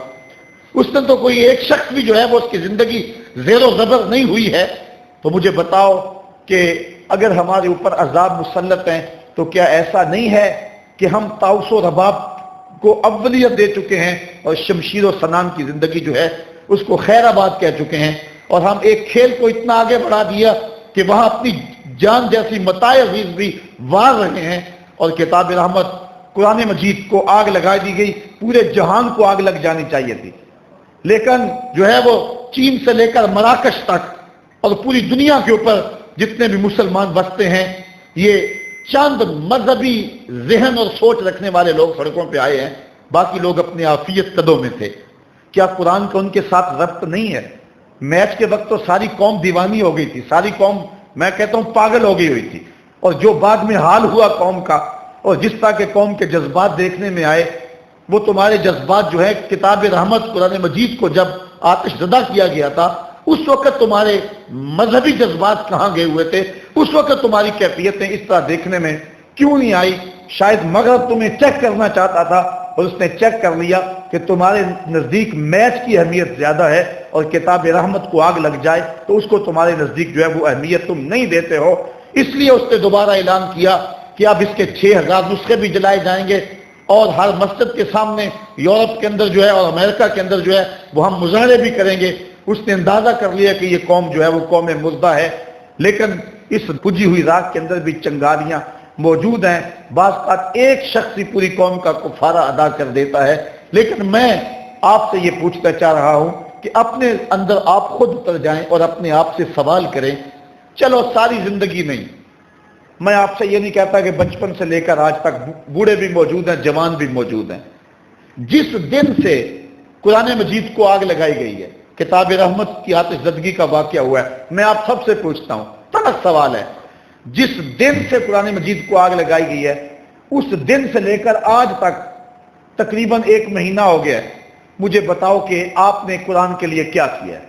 اس دن تو کوئی ایک شخص بھی جو ہے وہ اس کی زندگی زیر و زبر نہیں ہوئی ہے. تو مجھے بتاؤ کہ اگر ہمارے اوپر عذاب مسلط ہیں تو کیا ایسا نہیں ہے کہ ہم طاؤس و رباب کو اولیت دے چکے ہیں اور شمشیر و سنان کی زندگی جو ہے اس کو خیر آباد کہہ چکے ہیں، اور ہم ایک کھیل کو اتنا آگے بڑھا دیا کہ وہاں اپنی جان جیسی متاع عزیز بھی وار رہے ہیں. اور کتاب رحمت قرآن مجید کو آگ لگا دی گئی. پورے جہان کو آگ لگ جانی چاہیے تھی، لیکن جو ہے وہ چین سے لے کر مراکش تک اور پوری دنیا کے اوپر جتنے بھی مسلمان بستے ہیں، یہ چند مذہبی ذہن اور سوچ رکھنے والے لوگ سڑکوں پہ آئے ہیں، باقی لوگ اپنی عافیت قدوں میں تھے. کیا قرآن کا ان کے ساتھ ربط نہیں ہے؟ میچ کے وقت تو ساری قوم دیوانی ہو گئی تھی، ساری قوم میں کہتا ہوں پاگل ہو گئی ہوئی تھی، اور جو بعد میں حال ہوا قوم کا اور جس طرح کے قوم کے جذبات دیکھنے میں آئے، وہ تمہارے جذبات جو ہے کتاب رحمت قرآن مجید کو جب آتش زدہ کیا گیا تھا اس وقت تمہارے مذہبی جذبات کہاں گئے ہوئے تھے؟ اس وقت تمہاری کیفیتیں اس طرح دیکھنے میں کیوں نہیں آئی؟ شاید مغرب تمہیں چیک کرنا چاہتا تھا اور اس نے چیک کر لیا کہ تمہارے نزدیک میچ کی اہمیت زیادہ ہے اور کتاب رحمت کو آگ لگ جائے تو اس کو تمہارے نزدیک جو ہے وہ اہمیت تم نہیں دیتے ہو. اس لیے اس نے دوبارہ اعلان کیا کہ اب اس کے 6000 نسخے بھی جلائے جائیں گے اور ہر مسجد کے سامنے یورپ کے اندر جو ہے اور امریکہ کے اندر جو ہے وہ ہم مظاہرے بھی کریں گے. اس نے اندازہ کر لیا کہ یہ قوم جو ہے وہ قوم مردہ ہے، لیکن اس بجھی ہوئی راک کے اندر بھی چنگاریاں موجود ہیں. بعض اوقات ایک شخص ہی پوری قوم کا کفارہ ادا کر دیتا ہے. لیکن میں آپ سے یہ پوچھنا چاہ رہا ہوں کہ اپنے اندر آپ خود اتر جائیں اور اپنے آپ سے سوال کریں. چلو ساری زندگی نہیں، میں آپ سے یہ نہیں کہتا کہ بچپن سے لے کر آج تک بوڑھے بھی موجود ہیں، جوان بھی موجود ہیں. جس دن سے قرآن مجید کو آگ لگائی گئی ہے، کتاب رحمت کی آتش زدگی کا واقعہ ہوا ہے، میں آپ سب سے پوچھتا ہوں، ترک سوال ہے، جس دن سے قرآن مجید کو آگ لگائی گئی ہے اس دن سے لے کر آج تک تقریباً 1 مہینہ ہو گیا ہے، مجھے بتاؤ کہ آپ نے قرآن کے لیے کیا کیا ہے؟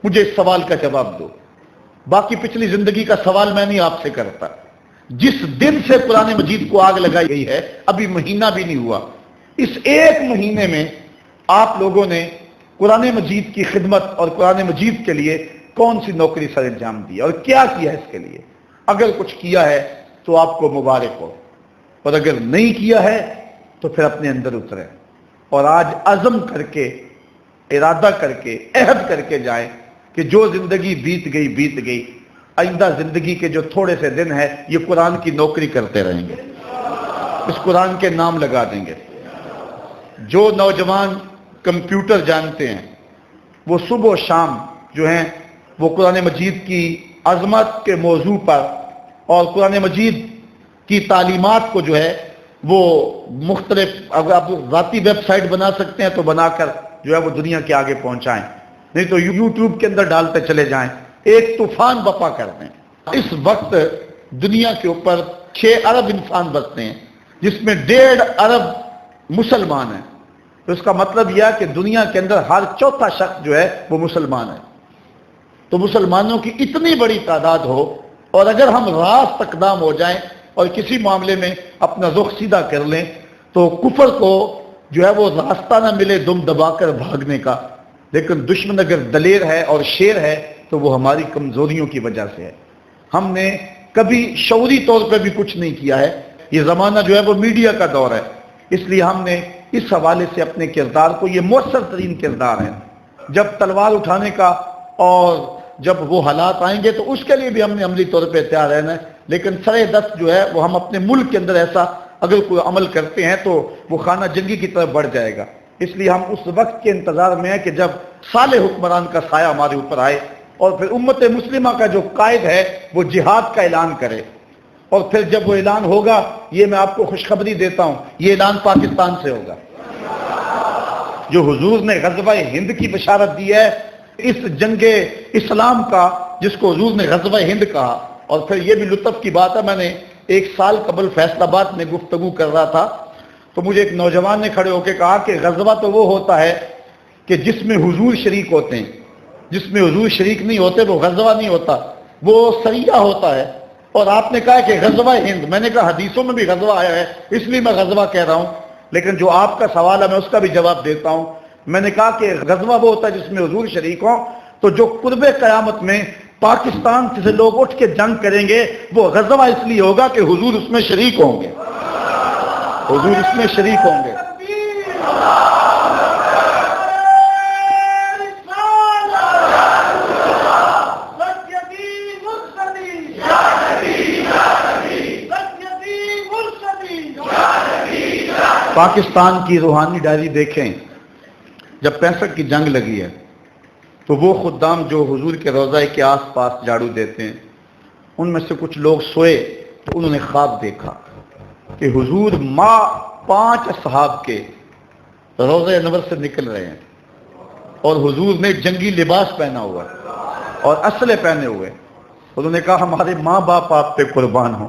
مجھے اس سوال کا جواب دو. باقی پچھلی زندگی کا سوال میں نہیں آپ سے کرتا. جس دن سے قرآن مجید کو آگ لگائی گئی ہے ابھی مہینہ بھی نہیں ہوا، اس 1 مہینے میں آپ لوگوں نے قرآن مجید کی خدمت اور قرآن مجید کے لیے کون سی نوکری سر انجام دی اور کیا کیا اس کے لیے؟ اگر کچھ کیا ہے تو آپ کو مبارک ہو، اور اگر نہیں کیا ہے تو پھر اپنے اندر اتریں اور آج عزم کر کے، ارادہ کر کے، عہد کر کے جائیں کہ جو زندگی بیت گئی، آئندہ زندگی کے جو تھوڑے سے دن ہے یہ قرآن کی نوکری کرتے رہیں گے، اس قرآن کے نام لگا دیں گے. جو نوجوان کمپیوٹر جانتے ہیں وہ صبح و شام جو ہیں وہ قرآن مجید کی عظمت کے موضوع پر اور قرآن مجید کی تعلیمات کو جو ہے وہ مختلف، اگر آپ ذاتی ویب سائٹ بنا سکتے ہیں تو بنا کر جو ہے وہ دنیا کے آگے پہنچائیں، نہیں تو یوٹیوب کے اندر ڈالتے چلے جائیں، ایک طوفان بپا کر دیں۔ اس وقت دنیا کے اوپر 6 ارب انسان بستے ہیں، جس میں 1.5 ارب مسلمان ہیں، تو اس کا مطلب یہ ہے کہ دنیا کے اندر ہر چوتھا شخص جو ہے وہ مسلمان ہے۔ تو مسلمانوں کی اتنی بڑی تعداد ہو، اور اگر ہم راست اقدام ہو جائیں اور کسی معاملے میں اپنا رخ سیدھا کر لیں تو کفر کو جو ہے وہ راستہ نہ ملے دم دبا کر بھاگنے کا، لیکن دشمن اگر دلیر ہے اور شیر ہے تو وہ ہماری کمزوریوں کی وجہ سے ہے۔ ہم نے کبھی شعوری طور پہ بھی کچھ نہیں کیا ہے، یہ زمانہ جو ہے وہ میڈیا کا دور ہے، اس لیے ہم نے اس حوالے سے اپنے کردار کو، یہ مؤثر ترین کردار ہے، جب تلوار اٹھانے کا اور جب وہ حالات آئیں گے تو اس کے لیے بھی ہم نے عملی طور پہ تیار رہنا ہے، لیکن سرے دست جو ہے وہ ہم اپنے ملک کے اندر ایسا اگر کوئی عمل کرتے ہیں تو وہ خانہ جنگی کی طرف بڑھ جائے گا۔ اس لیے ہم اس وقت کے انتظار میں ہیں کہ جب صالح حکمران کا سایہ ہمارے اوپر آئے اور پھر امت مسلمہ کا جو قائد ہے وہ جہاد کا اعلان کرے، اور پھر جب وہ اعلان ہوگا، یہ میں آپ کو خوشخبری دیتا ہوں، یہ اعلان پاکستان سے ہوگا۔ جو حضور نے غزوہ ہند کی بشارت دی ہے، اس جنگ اسلام کا جس کو حضور نے غزوہ ہند کہا، اور پھر یہ بھی لطف کی بات ہے، میں نے 1 سال قبل فیصل آباد میں گفتگو کر رہا تھا تو مجھے ایک نوجوان نے کھڑے ہو کے کہا کہ غزوہ تو وہ ہوتا ہے کہ جس میں حضور شریک ہوتے ہیں، جس میں حضور شریک نہیں ہوتے وہ غزوہ نہیں ہوتا، وہ سریہ ہوتا ہے۔ اور آپ نے کہا کہ غزوہ ہند، میں نے کہا حدیثوں میں بھی غزوہ آیا ہے اس لیے میں غزوہ کہہ رہا ہوں، لیکن جو آپ کا سوال ہے میں اس کا بھی جواب دیتا ہوں۔ میں نے کہا کہ غزوہ وہ ہوتا ہے جس میں حضور شریک ہوں، تو جو قرب قیامت میں پاکستان سے لوگ اٹھ کے جنگ کریں گے وہ غزوہ اس لیے ہوگا کہ حضور اس میں شریک ہوں گے، حضور اس میں شریک ہوں گے۔ پاکستان کی روحانی ڈائری دیکھیں، جب 65 کی جنگ لگی ہے تو وہ خدام جو حضور کے روضہ کے آس پاس جھاڑو دیتے ہیں، ان میں سے کچھ لوگ سوئے تو انہوں نے خواب دیکھا کہ حضور 5 اصحاب کے روضہ انور سے نکل رہے ہیں اور حضور نے جنگی لباس پہنا ہوا اور اسلحے پہنے ہوئے۔ انہوں نے کہا ہمارے ماں باپ آپ پہ قربان ہوں،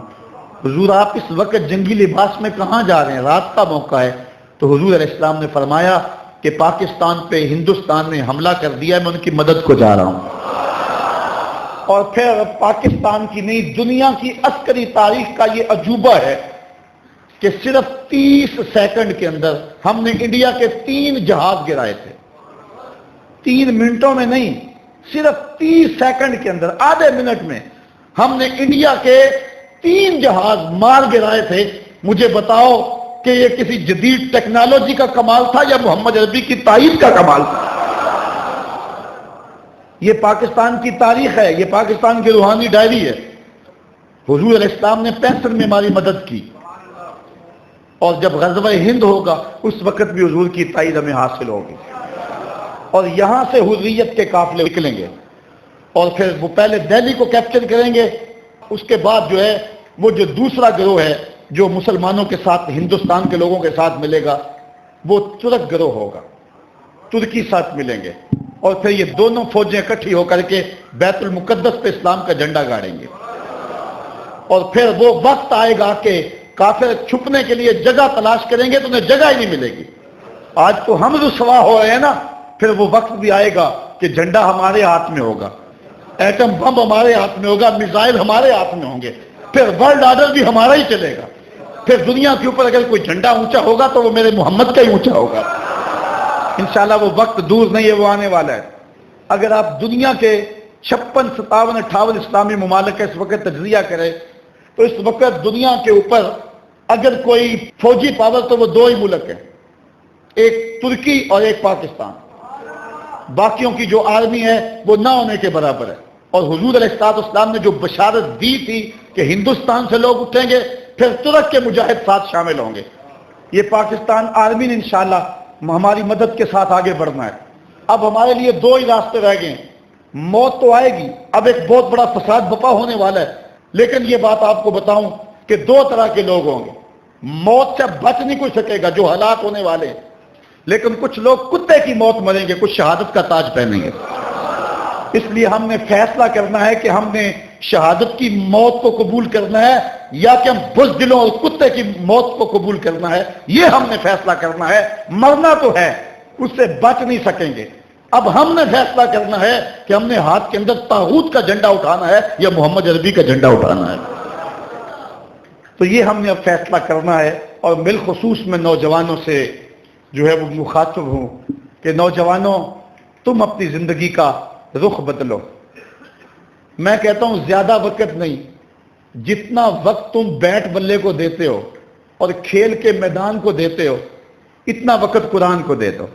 حضور آپ اس وقت جنگی لباس میں کہاں جا رہے ہیں، رات کا موقع ہے۔ تو حضور علیہ السلام نے فرمایا کہ پاکستان پہ ہندوستان نے حملہ کر دیا ہے، میں ان کی مدد کو جا رہا ہوں۔ اور پھر پاکستان کی نہیں دنیا کی عسکری تاریخ کا یہ عجوبہ ہے کہ صرف 30 سیکنڈ کے اندر ہم نے انڈیا کے 3 جہاز گرائے تھے، 3 منٹوں میں نہیں، صرف 30 سیکنڈ کے اندر، آدھے منٹ میں ہم نے انڈیا کے 3 جہاز مار گرائے تھے۔ مجھے بتاؤ کہ یہ کسی جدید ٹیکنالوجی کا کمال تھا یا محمد عربی کی تائید کا کمال تھا؟ یہ پاکستان کی تاریخ ہے، یہ پاکستان کی روحانی ڈائری ہے۔ حضور علیہ السلام نے 65 میں ہماری مدد کی، اور جب غزوہ ہند ہوگا اس وقت بھی حضور کی تائید ہمیں حاصل ہوگی، اور یہاں سے حریت کے قافلے نکلیں گے، اور پھر وہ پہلے دہلی کو کیپچر کریں گے، اس کے بعد جو ہے وہ جو دوسرا گروہ ہے جو مسلمانوں کے ساتھ، ہندوستان کے لوگوں کے ساتھ ملے گا، وہ ترک گروہ ہوگا، ترکی ساتھ ملیں گے، اور پھر یہ دونوں فوجیں اکٹھی ہو کر کے بیت المقدس پہ اسلام کا جھنڈا گاڑیں گے، اور پھر وہ وقت آئے گا کہ کافر چھپنے کے لیے جگہ تلاش کریں گے تو انہیں جگہ ہی نہیں ملے گی۔ آج تو ہم رسوا ہو رہے ہیں نا، پھر وہ وقت بھی آئے گا کہ جھنڈا ہمارے ہاتھ میں ہوگا، ایٹم بم ہمارے ہاتھ میں ہوگا، میزائل ہمارے ہاتھ میں ہوں گے، پھر ورلڈ آرڈر بھی ہمارا ہی چلے گا۔ پھر دنیا کے اوپر اگر کوئی جھنڈا اونچا ہوگا تو وہ میرے محمد کا ہی اونچا ہوگا۔ انشاءاللہ وہ وقت دور نہیں ہے، وہ آنے والا ہے۔ اگر آپ دنیا کے 56 57 58 اسلامی ممالک کا اس وقت تجزیہ کریں تو اس وقت دنیا کے اوپر اگر کوئی فوجی پاور تو وہ 2 ہی ملک ہیں، ایک ترکی اور ایک پاکستان، باقیوں کی جو آرمی ہے وہ نہ ہونے کے برابر ہے۔ اور حضور علیہ السلام نے جو بشارت دی تھی کہ ہندوستان سے لوگ اٹھیں گے، پھر ترک کے مجاہد ساتھ شامل ہوں گے۔ یہ پاکستان آرمی نے انشاءاللہ ہماری مدد کے ساتھ آگے بڑھنا ہے۔ اب ہمارے لیے 2 ہی راستے رہ گئے ہیں، موت تو آئے گی، اب ایک بہت بڑا فساد بپا ہونے والا ہے، لیکن یہ بات آپ کو بتاؤں کہ دو طرح کے لوگ ہوں گے، موت سے بچ نہیں کوئی سکے گا جو ہلاک ہونے والے ہیں، لیکن کچھ لوگ کتے کی موت مریں گے، کچھ شہادت کا تاج پہنیں گے۔ اس لیے ہم نے فیصلہ کرنا ہے کہ ہم نے شہادت کی موت کو قبول کرنا ہے یا کہ ہم بزدلوں اور کتے کی موت کو قبول کرنا ہے، یہ ہم نے فیصلہ کرنا ہے۔ مرنا تو ہے، اس سے بچ نہیں سکیں گے۔ اب ہم نے فیصلہ کرنا ہے کہ ہم نے ہاتھ کے اندر طاغوت کا جھنڈا اٹھانا ہے یا محمد عربی کا جھنڈا اٹھانا ہے۔ تو یہ ہم نے اب فیصلہ کرنا ہے، اور بالخصوص میں نوجوانوں سے جو ہے وہ مخاطب ہوں کہ نوجوانوں، تم اپنی زندگی کا رخ بدلو۔ میں کہتا ہوں زیادہ وقت نہیں، جتنا وقت تم بیٹ بلے کو دیتے ہو اور کھیل کے میدان کو دیتے ہو، اتنا وقت قرآن کو دے دو۔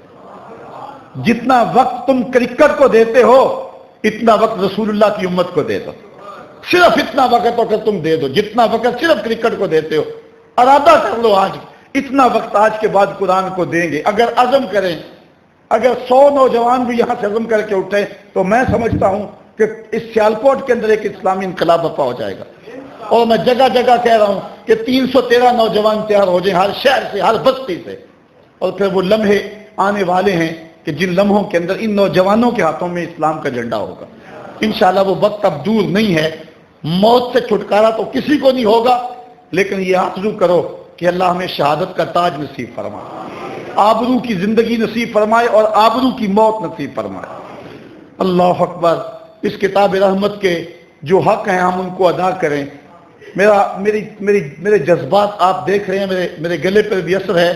جتنا وقت تم کرکٹ کو دیتے ہو، اتنا وقت رسول اللہ کی امت کو دے دو۔ صرف اتنا وقت اگر تم دے دو، جتنا وقت صرف کرکٹ کو دیتے ہو، ارادہ کر لو آج اتنا وقت آج کے بعد قرآن کو دیں گے۔ اگر عزم کریں، اگر 100 نوجوان بھی یہاں سے عزم کر کے اٹھیں تو میں سمجھتا ہوں کہ اس سیالکوٹ کے اندر ایک اسلامی انقلاب برپا ہو جائے گا۔ اور میں جگہ جگہ کہہ رہا ہوں کہ 313 نوجوان تیار ہو جائیں، ہر شہر سے، ہر بستی سے، اور پھر وہ لمحے آنے والے ہیں کہ جن لمحوں کے اندر ان نوجوانوں کے ہاتھوں میں اسلام کا جھنڈا ہوگا۔ انشاءاللہ وہ وقت اب دور نہیں ہے۔ موت سے چھٹکارا تو کسی کو نہیں ہوگا، لیکن یہ آرزو کرو کہ اللہ ہمیں شہادت کا تاج نصیب فرمائے، آبرو کی زندگی نصیب فرمائے اور آبرو کی موت نصیب فرمائے۔ اللہ اکبر۔ اس کتاب رحمت کے جو حق ہیں ہم ان کو ادا کریں۔ میرے جذبات آپ دیکھ رہے ہیں، میرے گلے پر بھی اثر ہے،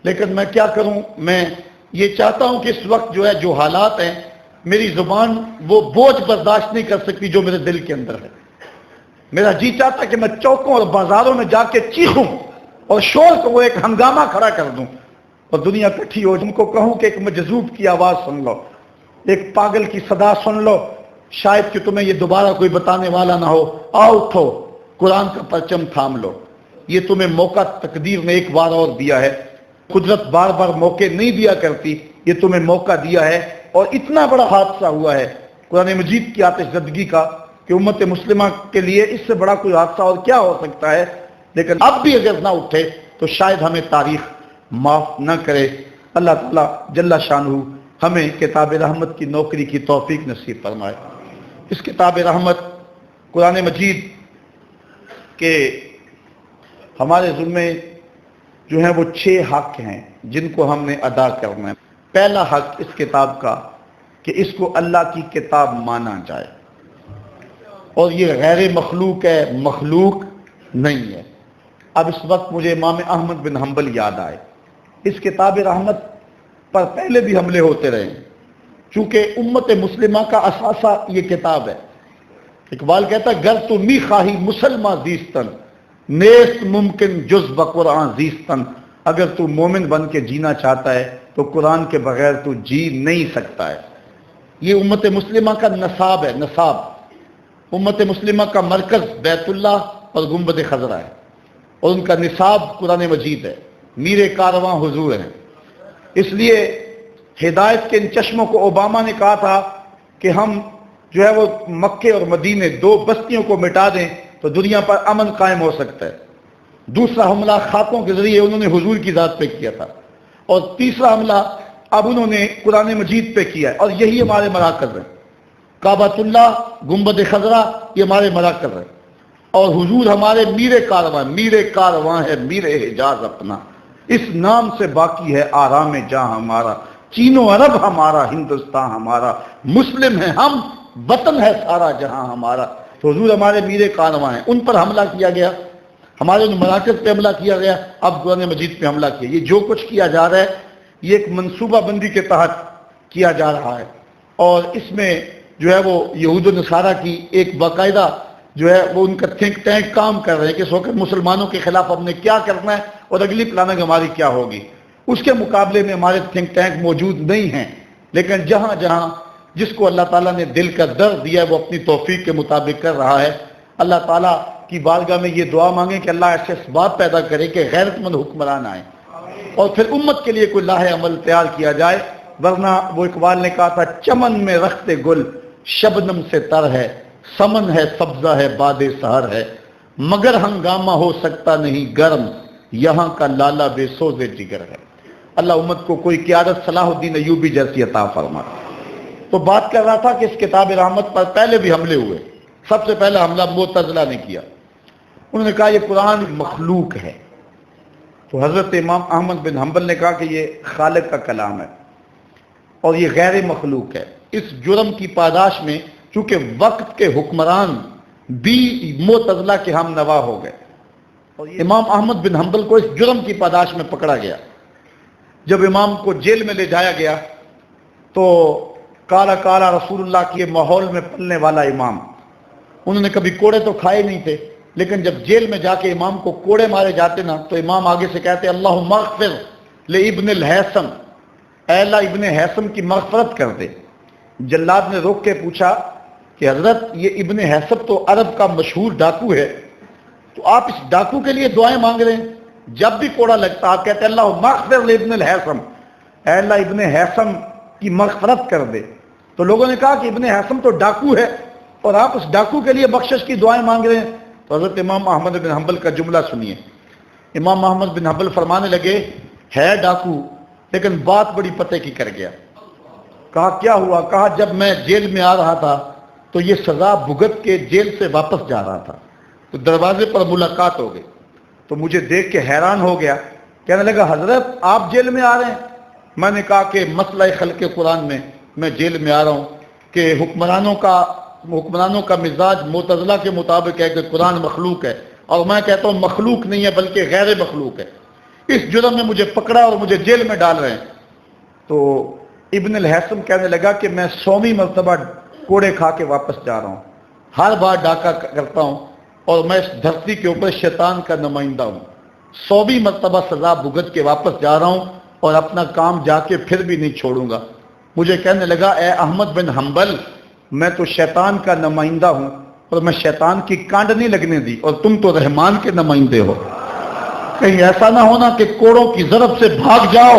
لیکن میں کیا کروں، میں یہ چاہتا ہوں کہ اس وقت جو ہے جو حالات ہیں، میری زبان وہ بوجھ برداشت نہیں کر سکتی جو میرے دل کے اندر ہے۔ میرا جی چاہتا کہ میں چوکوں اور بازاروں میں جا کے چیخوں اور شور کو وہ ایک ہنگامہ کھڑا کر دوں اور دنیا اکٹھی ہو، تم کو کہوں کہ ایک مجذوب کی آواز سن لو، ایک پاگل کی صدا سن لو، شاید کہ تمہیں یہ دوبارہ کوئی بتانے والا نہ ہو، آؤ اٹھو، قرآن کا پرچم تھام لو۔ یہ تمہیں موقع تقدیر نے ایک بار اور دیا ہے، قدرت بار بار موقع نہیں دیا کرتی، یہ تمہیں موقع دیا ہے، اور اتنا بڑا حادثہ ہوا ہے قرآن مجید کی آتش زدگی کا کہ امت مسلمہ کے لیے اس سے بڑا کوئی حادثہ اور کیا ہو سکتا ہے، لیکن اب بھی اگر نہ اٹھے تو شاید ہمیں تاریخ معاف نہ کرے۔ اللہ تعالیٰ جل شانہ ہمیں کتاب رحمت کی نوکری کی توفیق نصیب فرمائے۔ اس کتاب رحمت قرآن مجید کے ہمارے ذمے جو ہیں وہ 6 حق ہیں جن کو ہم نے ادا کرنا ہے۔ پہلا حق اس کتاب کا کہ اس کو اللہ کی کتاب مانا جائے، اور یہ غیر مخلوق ہے، مخلوق نہیں ہے۔ اب اس وقت مجھے امام احمد بن حنبل یاد آئے۔ اس کتاب رحمت پر پہلے بھی حملے ہوتے رہے، چونکہ امت مسلمہ کا اثاثہ یہ کتاب ہے۔ اقبال کہتا ہے گر تو می خواہی مسلمہ زیستن، نیست ممکن جز بقرآن زیستن۔ اگر تو مومن بن کے جینا چاہتا ہے تو قرآن کے بغیر تو جی نہیں سکتا ہے۔ یہ امت مسلمہ کا نصاب ہے، نصاب۔ امت مسلمہ کا مرکز بیت اللہ اور گنبد خضرا ہے، اور ان کا نصاب قرآن مجید ہے، میر کارواں حضور ہیں۔ اس لیے ہدایت کے ان چشموں کو اوباما نے کہا تھا کہ ہم جو ہے وہ مکے اور مدینے 2 بستیوں کو مٹا دیں تو دنیا پر امن قائم ہو سکتا ہے۔ دوسرا حملہ خاکوں کے ذریعے انہوں نے حضور کی ذات پہ کیا تھا، اور تیسرا حملہ اب انہوں نے قرآن مجید پہ کیا ہے، اور یہی ہمارے مراکز ہیں۔ کعبۃ اللہ، گنبد خضرا، یہ ہمارے مراکز ہیں، اور حضور ہمارے میر کارواں ہے، میر حجاز اپنا، اس نام سے باقی ہے آرام جہاں ہمارا، چین و عرب ہمارا، ہندوستان ہمارا، مسلم ہے ہم، وطن ہے سارا جہاں ہمارا۔ تو حضور ہمارے میر کارواں ہیں، ان پر حملہ کیا گیا، ہمارے ان مراکز پہ حملہ کیا گیا، اب قرآن مجید پہ حملہ کیا۔ یہ جو کچھ کیا جا رہا ہے یہ ایک منصوبہ بندی کے تحت کیا جا رہا ہے، اور اس میں جو ہے وہ یہود و نصارہ کی ایک باقاعدہ جو ہے وہ ان کا تھنک ٹینک کام کر رہے ہیں کہ اس وقت مسلمانوں کے خلاف ہم نے کیا کرنا ہے اور اگلی پلاننگ ہماری کیا ہوگی۔ اس کے مقابلے میں ہمارے تھنک ٹینک موجود نہیں ہیں، لیکن جہاں جہاں جس کو اللہ تعالیٰ نے دل کا درد دیا ہے وہ اپنی توفیق کے مطابق کر رہا ہے۔ اللہ تعالیٰ کی بارگاہ میں یہ دعا مانگیں کہ اللہ ایسے اسباب پیدا کرے کہ غیرت مند حکمران آئے، اور پھر امت کے لیے کوئی لاہ عمل تیار کیا جائے، ورنہ وہ اقبال نے کہا تھا چمن میں رخت گل شبنم سے تر ہے، سمن ہے سبزہ ہے باد سحر ہے، مگر ہنگامہ ہو سکتا نہیں گرم، یہاں کا لالا بے سوز جگر ہے۔ اللہ امت کو کوئی قیادت صلاح الدین ایوبی جیسی عطا فرما۔ تو بات کر رہا تھا کہ اس کتاب رحمت پر پہلے بھی حملے ہوئے۔ سب سے پہلا حملہ معتزلہ نے کیا، انہوں نے کہا یہ قرآن مخلوق ہے، تو حضرت امام احمد بن حنبل نے کہا کہ یہ خالق کا کلام ہے اور یہ غیر مخلوق ہے۔ اس جرم کی پاداش میں چونکہ وقت کے حکمران بھی معتزلہ کے ہم نوا ہو گئے، اور امام احمد بن حنبل کو اس جرم کی پاداش میں پکڑا گیا۔ جب امام کو جیل میں لے جایا گیا تو کالا کالا رسول اللہ کے ماحول میں پلنے والا امام، انہوں نے کبھی کوڑے تو کھائے نہیں تھے، لیکن جب جیل میں جا کے امام کو کوڑے مارے جاتے نا تو امام آگے سے کہتے اللہم اغفر لابن الہیثم، اے اللہ ابن ہیثم کی مغفرت کر دے۔ جلاد نے روک کے پوچھا کہ حضرت یہ ابن ہیثم تو عرب کا مشہور ڈاکو ہے، تو آپ اس ڈاکو کے لیے دعائیں مانگ رہے ہیں؟ جب بھی کوڑا لگتا آپ کہتے اللہم اغفر لابن الہیثم، اے اللہ ابن ہیثم کی مغفرت کر دے۔ تو لوگوں نے کہا کہ ابن ہیثم تو ڈاکو ہے اور آپ اس ڈاکو کے لیے بخشش کی دعائیں مانگ رہے ہیں۔ تو حضرت امام احمد بن حنبل کا جملہ سنیے۔ امام احمد بن حنبل فرمانے لگے ہے ڈاکو لیکن بات بڑی پتے کی کر گیا۔ کہا کیا ہوا؟ کہا جب میں جیل میں آ رہا تھا تو یہ سزا بھگت کے جیل سے واپس جا رہا تھا، تو دروازے پر ملاقات ہو گئی، تو مجھے دیکھ کے حیران ہو گیا، کہنے لگا حضرت آپ جیل میں آ رہے ہیں؟ میں نے کہا کہ مسئلہ خلق قرآن میں جیل میں آ رہا ہوں کہ حکمرانوں کا مزاج معتزلہ کے مطابق ہے کہ قرآن مخلوق ہے، اور میں کہتا ہوں مخلوق نہیں ہے بلکہ غیر مخلوق ہے، اس جرم میں مجھے پکڑا اور مجھے جیل میں ڈال رہے ہیں۔ تو ابن الہیثم کہنے لگا کہ میں 100ویں مرتبہ کوڑے کھا کے واپس جا رہا ہوں، ہر بار ڈاکہ کرتا ہوں اور میں اس دھرتی کے اوپر شیطان کا نمائندہ ہوں، 100ویں مرتبہ سزا بھگت کے واپس جا رہا ہوں اور اپنا کام جا کے پھر بھی نہیں چھوڑوں گا۔ مجھے کہنے لگا اے احمد بن حنبل میں تو شیطان کا نمائندہ ہوں اور میں شیطان کی کانڈ نہیں لگنے دی، اور تم تو رحمان کے نمائندے ہو، کہیں ایسا نہ ہونا کہ کوڑوں کی ضرب سے بھاگ جاؤ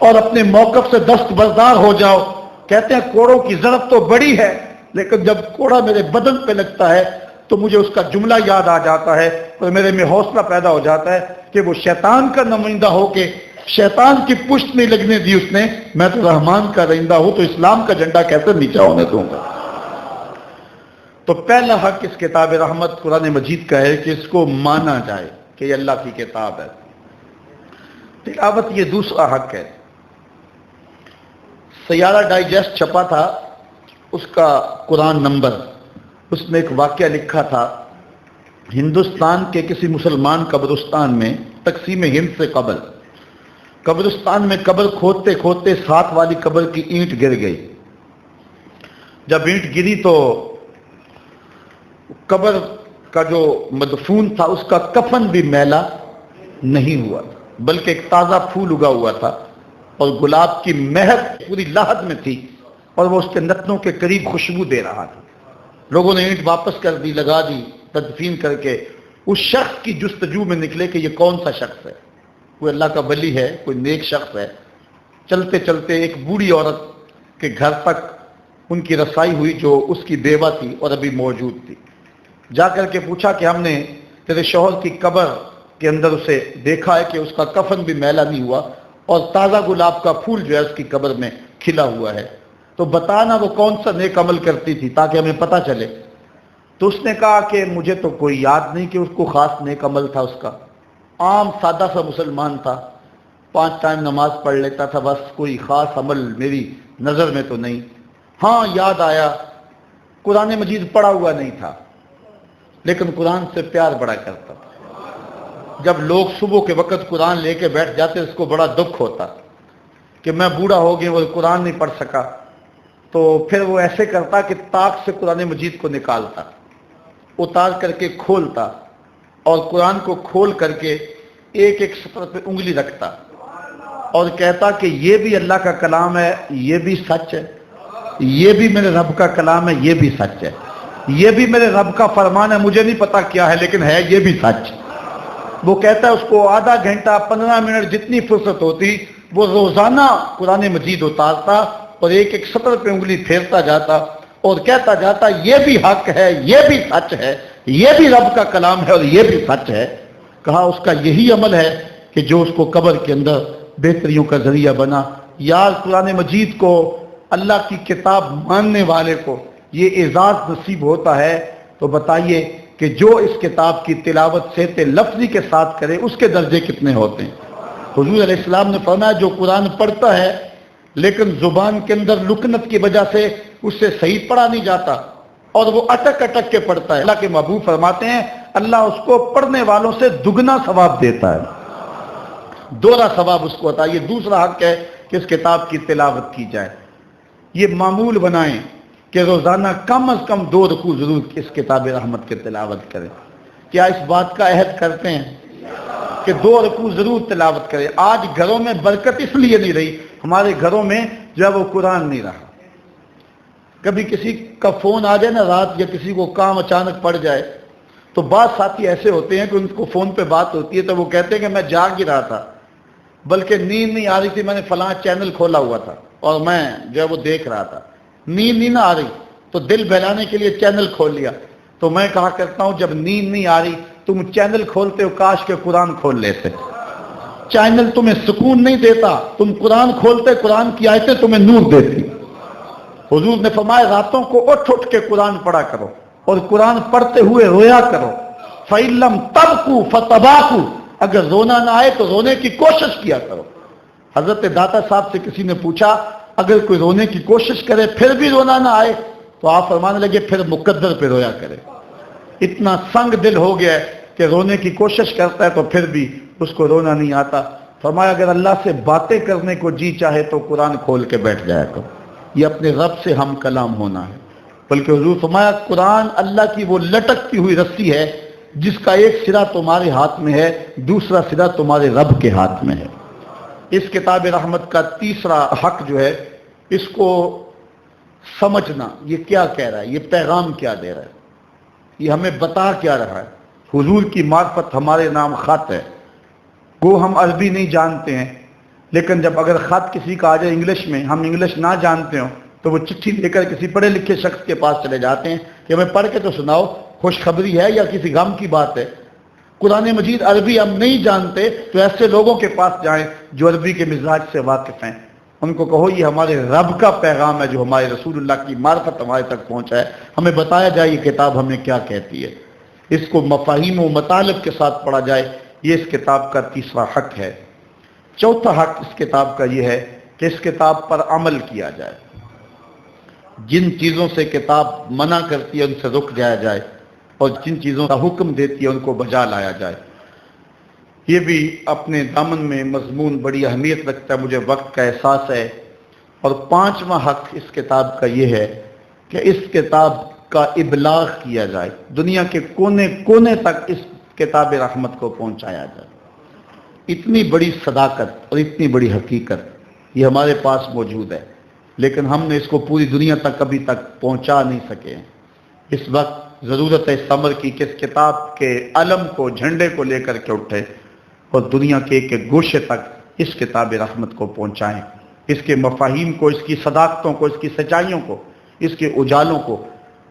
اور اپنے موقف سے دستبردار ہو جاؤ۔ کہتے ہیں کوڑوں کی ضرب تو بڑی ہے لیکن جب کوڑا میرے بدن پہ لگتا ہے تو مجھے اس کا جملہ یاد آ جاتا ہے اور میرے میں حوصلہ پیدا ہو جاتا ہے کہ وہ شیطان کا نمائندہ ہو کے شیطان کی پشت نہیں لگنے دی اس نے، میں تو رحمان کا رہندہ ہوں، تو اسلام کا جھنڈا کیسے نیچا ہونے دوں گا؟ تو پہلا حق اس کتاب رحمت قرآن مجید کا ہے کہ اس کو مانا جائے کہ یہ اللہ کی کتاب ہے۔ تلاوت یہ دوسرا حق ہے۔ سیارہ ڈائجسٹ چھپا تھا، اس کا قرآن نمبر، اس میں ایک واقعہ لکھا تھا، ہندوستان کے کسی مسلمان قبرستان میں تقسیم ہند سے قبل قبرستان میں قبر کھودتے کھودتے 7 والی قبر کی اینٹ گر گئی۔ جب اینٹ گری تو قبر کا جو مدفون تھا اس کا کفن بھی میلا نہیں ہوا بلکہ ایک تازہ پھول اگا ہوا تھا اور گلاب کی مہک پوری لاحد میں تھی اور وہ اس کے نتنوں کے قریب خوشبو دے رہا تھا۔ لوگوں نے اینٹ واپس کر دی، لگا دی، تدفین کر کے اس شخص کی جستجو میں نکلے کہ یہ کون سا شخص ہے، کوئی اللہ کا ولی ہے، کوئی نیک شخص ہے۔ چلتے چلتے ایک بوڑھی عورت کے گھر تک ان کی رسائی ہوئی جو اس کی بیوہ تھی اور ابھی موجود تھی۔ جا کر کے پوچھا کہ ہم نے تیرے شوہر کی قبر کے اندر اسے دیکھا ہے کہ اس کا کفن بھی میلا نہیں ہوا اور تازہ گلاب کا پھول جو ہے اس کی قبر میں کھلا ہوا ہے، تو بتانا وہ کون سا نیک عمل کرتی تھی تاکہ ہمیں پتہ چلے۔ تو اس نے کہا کہ مجھے تو کوئی یاد نہیں کہ اس کو خاص نیک عمل تھا، اس کا عام سادہ سا مسلمان تھا، 5 ٹائم نماز پڑھ لیتا تھا، بس کوئی خاص عمل میری نظر میں تو نہیں۔ ہاں یاد آیا قرآن مجید پڑھا ہوا نہیں تھا لیکن قرآن سے پیار بڑا کرتا تھا۔ جب لوگ صبح کے وقت قرآن لے کے بیٹھ جاتے اس کو بڑا دکھ ہوتا کہ میں بوڑھا ہو گیا، وہ قرآن نہیں پڑھ سکا، تو پھر وہ ایسے کرتا کہ طاق سے قرآن مجید کو نکالتا، اتار کر کے کھولتا اور قرآن کو کھول کر کے ایک ایک سطر پہ انگلی رکھتا اور کہتا کہ یہ بھی اللہ کا کلام ہے، یہ بھی سچ ہے، یہ بھی میرے رب کا کلام ہے، یہ بھی سچ ہے، یہ بھی میرے رب کا فرمان ہے، مجھے نہیں پتا کیا ہے لیکن ہے یہ بھی سچ۔ وہ کہتا ہے اس کو آدھا گھنٹہ 15 منٹ جتنی فرصت ہوتی وہ روزانہ قرآن مجید اتارتا اور ایک ایک سطر پہ انگلی پھیرتا جاتا اور کہتا جاتا یہ بھی حق ہے، یہ بھی سچ ہے، یہ بھی رب کا کلام ہے اور یہ بھی سچ ہے، کہا اس کا یہی عمل ہے کہ جو اس کو قبر کے اندر بہتریوں کا ذریعہ بنا۔ یار قرآن مجید کو، اللہ کی کتاب ماننے والے کو یہ اعزاز نصیب ہوتا ہے، تو بتائیے کہ جو اس کتاب کی تلاوت صحت لفظی کے ساتھ کرے اس کے درجے کتنے ہوتے ہیں۔ حضور علیہ السلام نے فرمایا جو قرآن پڑھتا ہے لیکن زبان کے اندر لکنت کی وجہ سے اس سے صحیح پڑھا نہیں جاتا اور وہ اٹک اٹک کے پڑھتا ہے، اللہ کے محبوب فرماتے ہیں اللہ اس کو پڑھنے والوں سے دگنا ثواب دیتا ہے، دوہرا ثواب اس کو ہوتا ہے۔ یہ دوسرا حق ہے کہ اس کتاب کی تلاوت کی جائے۔ یہ معمول بنائیں کہ روزانہ کم از کم 2 رکوع ضرور اس کتاب رحمت کی تلاوت کریں۔ کیا اس بات کا عہد کرتے ہیں کہ 2 رکوع ضرور تلاوت کریں؟ آج گھروں میں برکت اس لیے نہیں رہی، ہمارے گھروں میں جو ہے وہ قرآن نہیں رہا۔ کبھی کسی کا فون آ جائے نا رات، یا کسی کو کام اچانک پڑ جائے، تو بعض ساتھی ایسے ہوتے ہیں کہ ان کو فون پہ بات ہوتی ہے تو وہ کہتے ہیں کہ میں جاگ ہی رہا تھا، بلکہ نیند نہیں آ رہی تھی، میں نے فلاں چینل کھولا ہوا تھا اور میں جو ہے وہ دیکھ رہا تھا، نیند نہیں نہ آ رہی تو دل بہلانے کے لیے چینل کھول لیا۔ تو میں کہا کرتا ہوں جب نیند نہیں آ رہی تم چینل کھولتے ہو، کاش کے قرآن کھول لیتے۔ چینل تمہیں سکون نہیں دیتا، تم قرآن کھولتے، قرآن کی آیتیں تمہیں نور دیتی۔ حضور نے فرمایا راتوں کو اٹھ اٹھ کے قرآن پڑھا کرو اور قرآن پڑھتے ہوئے رویا کرو۔ فَإِلَّمْ تَبْكُوا فَتَبَاكُوا، اگر رونا نہ آئے تو رونے کی کوشش کیا کرو۔ حضرت داتا صاحب سے کسی نے پوچھا اگر کوئی رونے کی کوشش کرے پھر بھی رونا نہ آئے، تو آپ فرمانے لگے پھر مقدر پہ رویا کرے۔ اتنا سنگ دل ہو گیا ہے کہ رونے کی کوشش کرتا ہے تو پھر بھی اس کو رونا نہیں آتا۔ فرمایا اگر اللہ سے باتیں کرنے کو جی چاہے تو قرآن کھول کے بیٹھ جایا کرو، یہ اپنے رب سے ہم کلام ہونا ہے۔ بلکہ حضور فرمایا قرآن اللہ کی وہ لٹکتی ہوئی رسی ہے جس کا ایک سرا تمہارے ہاتھ میں ہے، دوسرا سرا تمہارے رب کے ہاتھ میں ہے۔ اس کتاب رحمت کا تیسرا حق جو ہے، اس کو سمجھنا، یہ کیا کہہ رہا ہے، یہ پیغام کیا دے رہا ہے، یہ ہمیں بتا کیا رہا ہے۔ حضور کی معرفت ہمارے نام خط ہے، وہ ہم عربی نہیں جانتے ہیں، لیکن جب اگر خط کسی کا آ جائے انگلش میں، ہم انگلش نہ جانتے ہوں تو وہ چٹھی لے کر کسی پڑھے لکھے شخص کے پاس چلے جاتے ہیں کہ ہمیں پڑھ کے تو سناؤ، خوشخبری ہے یا کسی غم کی بات ہے۔ قرآن مجید عربی ہم نہیں جانتے تو ایسے لوگوں کے پاس جائیں جو عربی کے مزاج سے واقف ہیں، ان کو کہو یہ ہمارے رب کا پیغام ہے جو ہمارے رسول اللہ کی معرفت ہمارے تک پہنچا ہے، ہمیں بتایا جائے یہ کتاب ہمیں کیا کہتی ہے، اس کو مفاہیم و مطالب کے ساتھ پڑھا جائے، یہ اس کتاب کا تیسرا حق ہے۔ چوتھا حق اس کتاب کا یہ ہے کہ اس کتاب پر عمل کیا جائے، جن چیزوں سے کتاب منع کرتی ہے ان سے رک جایا جائے اور جن چیزوں کا حکم دیتی ہے ان کو بجا لایا جائے۔ یہ بھی اپنے دامن میں مضمون بڑی اہمیت رکھتا ہے، مجھے وقت کا احساس ہے۔ اور پانچواں حق اس کتاب کا یہ ہے کہ اس کتاب کا ابلاغ کیا جائے، دنیا کے کونے کونے تک اس کتاب رحمت کو پہنچایا جائے۔ اتنی بڑی صداقت اور اتنی بڑی حقیقت یہ ہمارے پاس موجود ہے، لیکن ہم نے اس کو پوری دنیا تک ابھی تک پہنچا نہیں سکے ہیں۔ اس وقت ضرورت ہے صبر کی کہ اس کتاب کے علم کو، جھنڈے کو لے کر کے اٹھے اور دنیا کے ایک ایک گوشے تک اس کتاب رحمت کو پہنچائیں، اس کے مفاہیم کو، اس کی صداقتوں کو، اس کی سچائیوں کو، اس کے اجالوں کو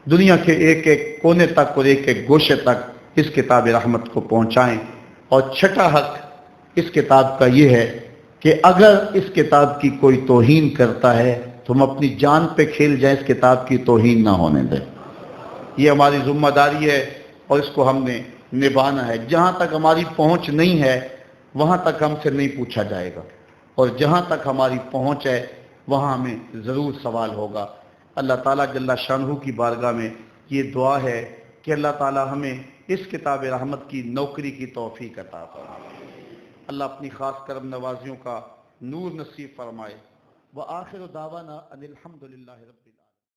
دنیا کے ایک ایک کونے تک اور ایک ایک گوشے تک اس کتاب رحمت کو پہنچائیں۔ اور چھٹا حق اس کتاب کا یہ ہے کہ اگر اس کتاب کی کوئی توہین کرتا ہے تو ہم اپنی جان پہ کھیل جائیں، اس کتاب کی توہین نہ ہونے دیں۔ یہ ہماری ذمہ داری ہے اور اس کو ہم نے نبھانا ہے۔ جہاں تک ہماری پہنچ نہیں ہے وہاں تک ہم سے نہیں پوچھا جائے گا، اور جہاں تک ہماری پہنچ ہے وہاں ہمیں ضرور سوال ہوگا۔ اللہ تعالیٰ جل شانہ کی بارگاہ میں یہ دعا ہے کہ اللہ تعالیٰ ہمیں اس کتاب رحمت کی نوکری کی توفیق عطا فرمائے۔ اللہ اپنی خاص کرم نوازیوں کا نور نصیب فرمائے۔ وآخر دعوانا ان الحمد للہ رب العالمین۔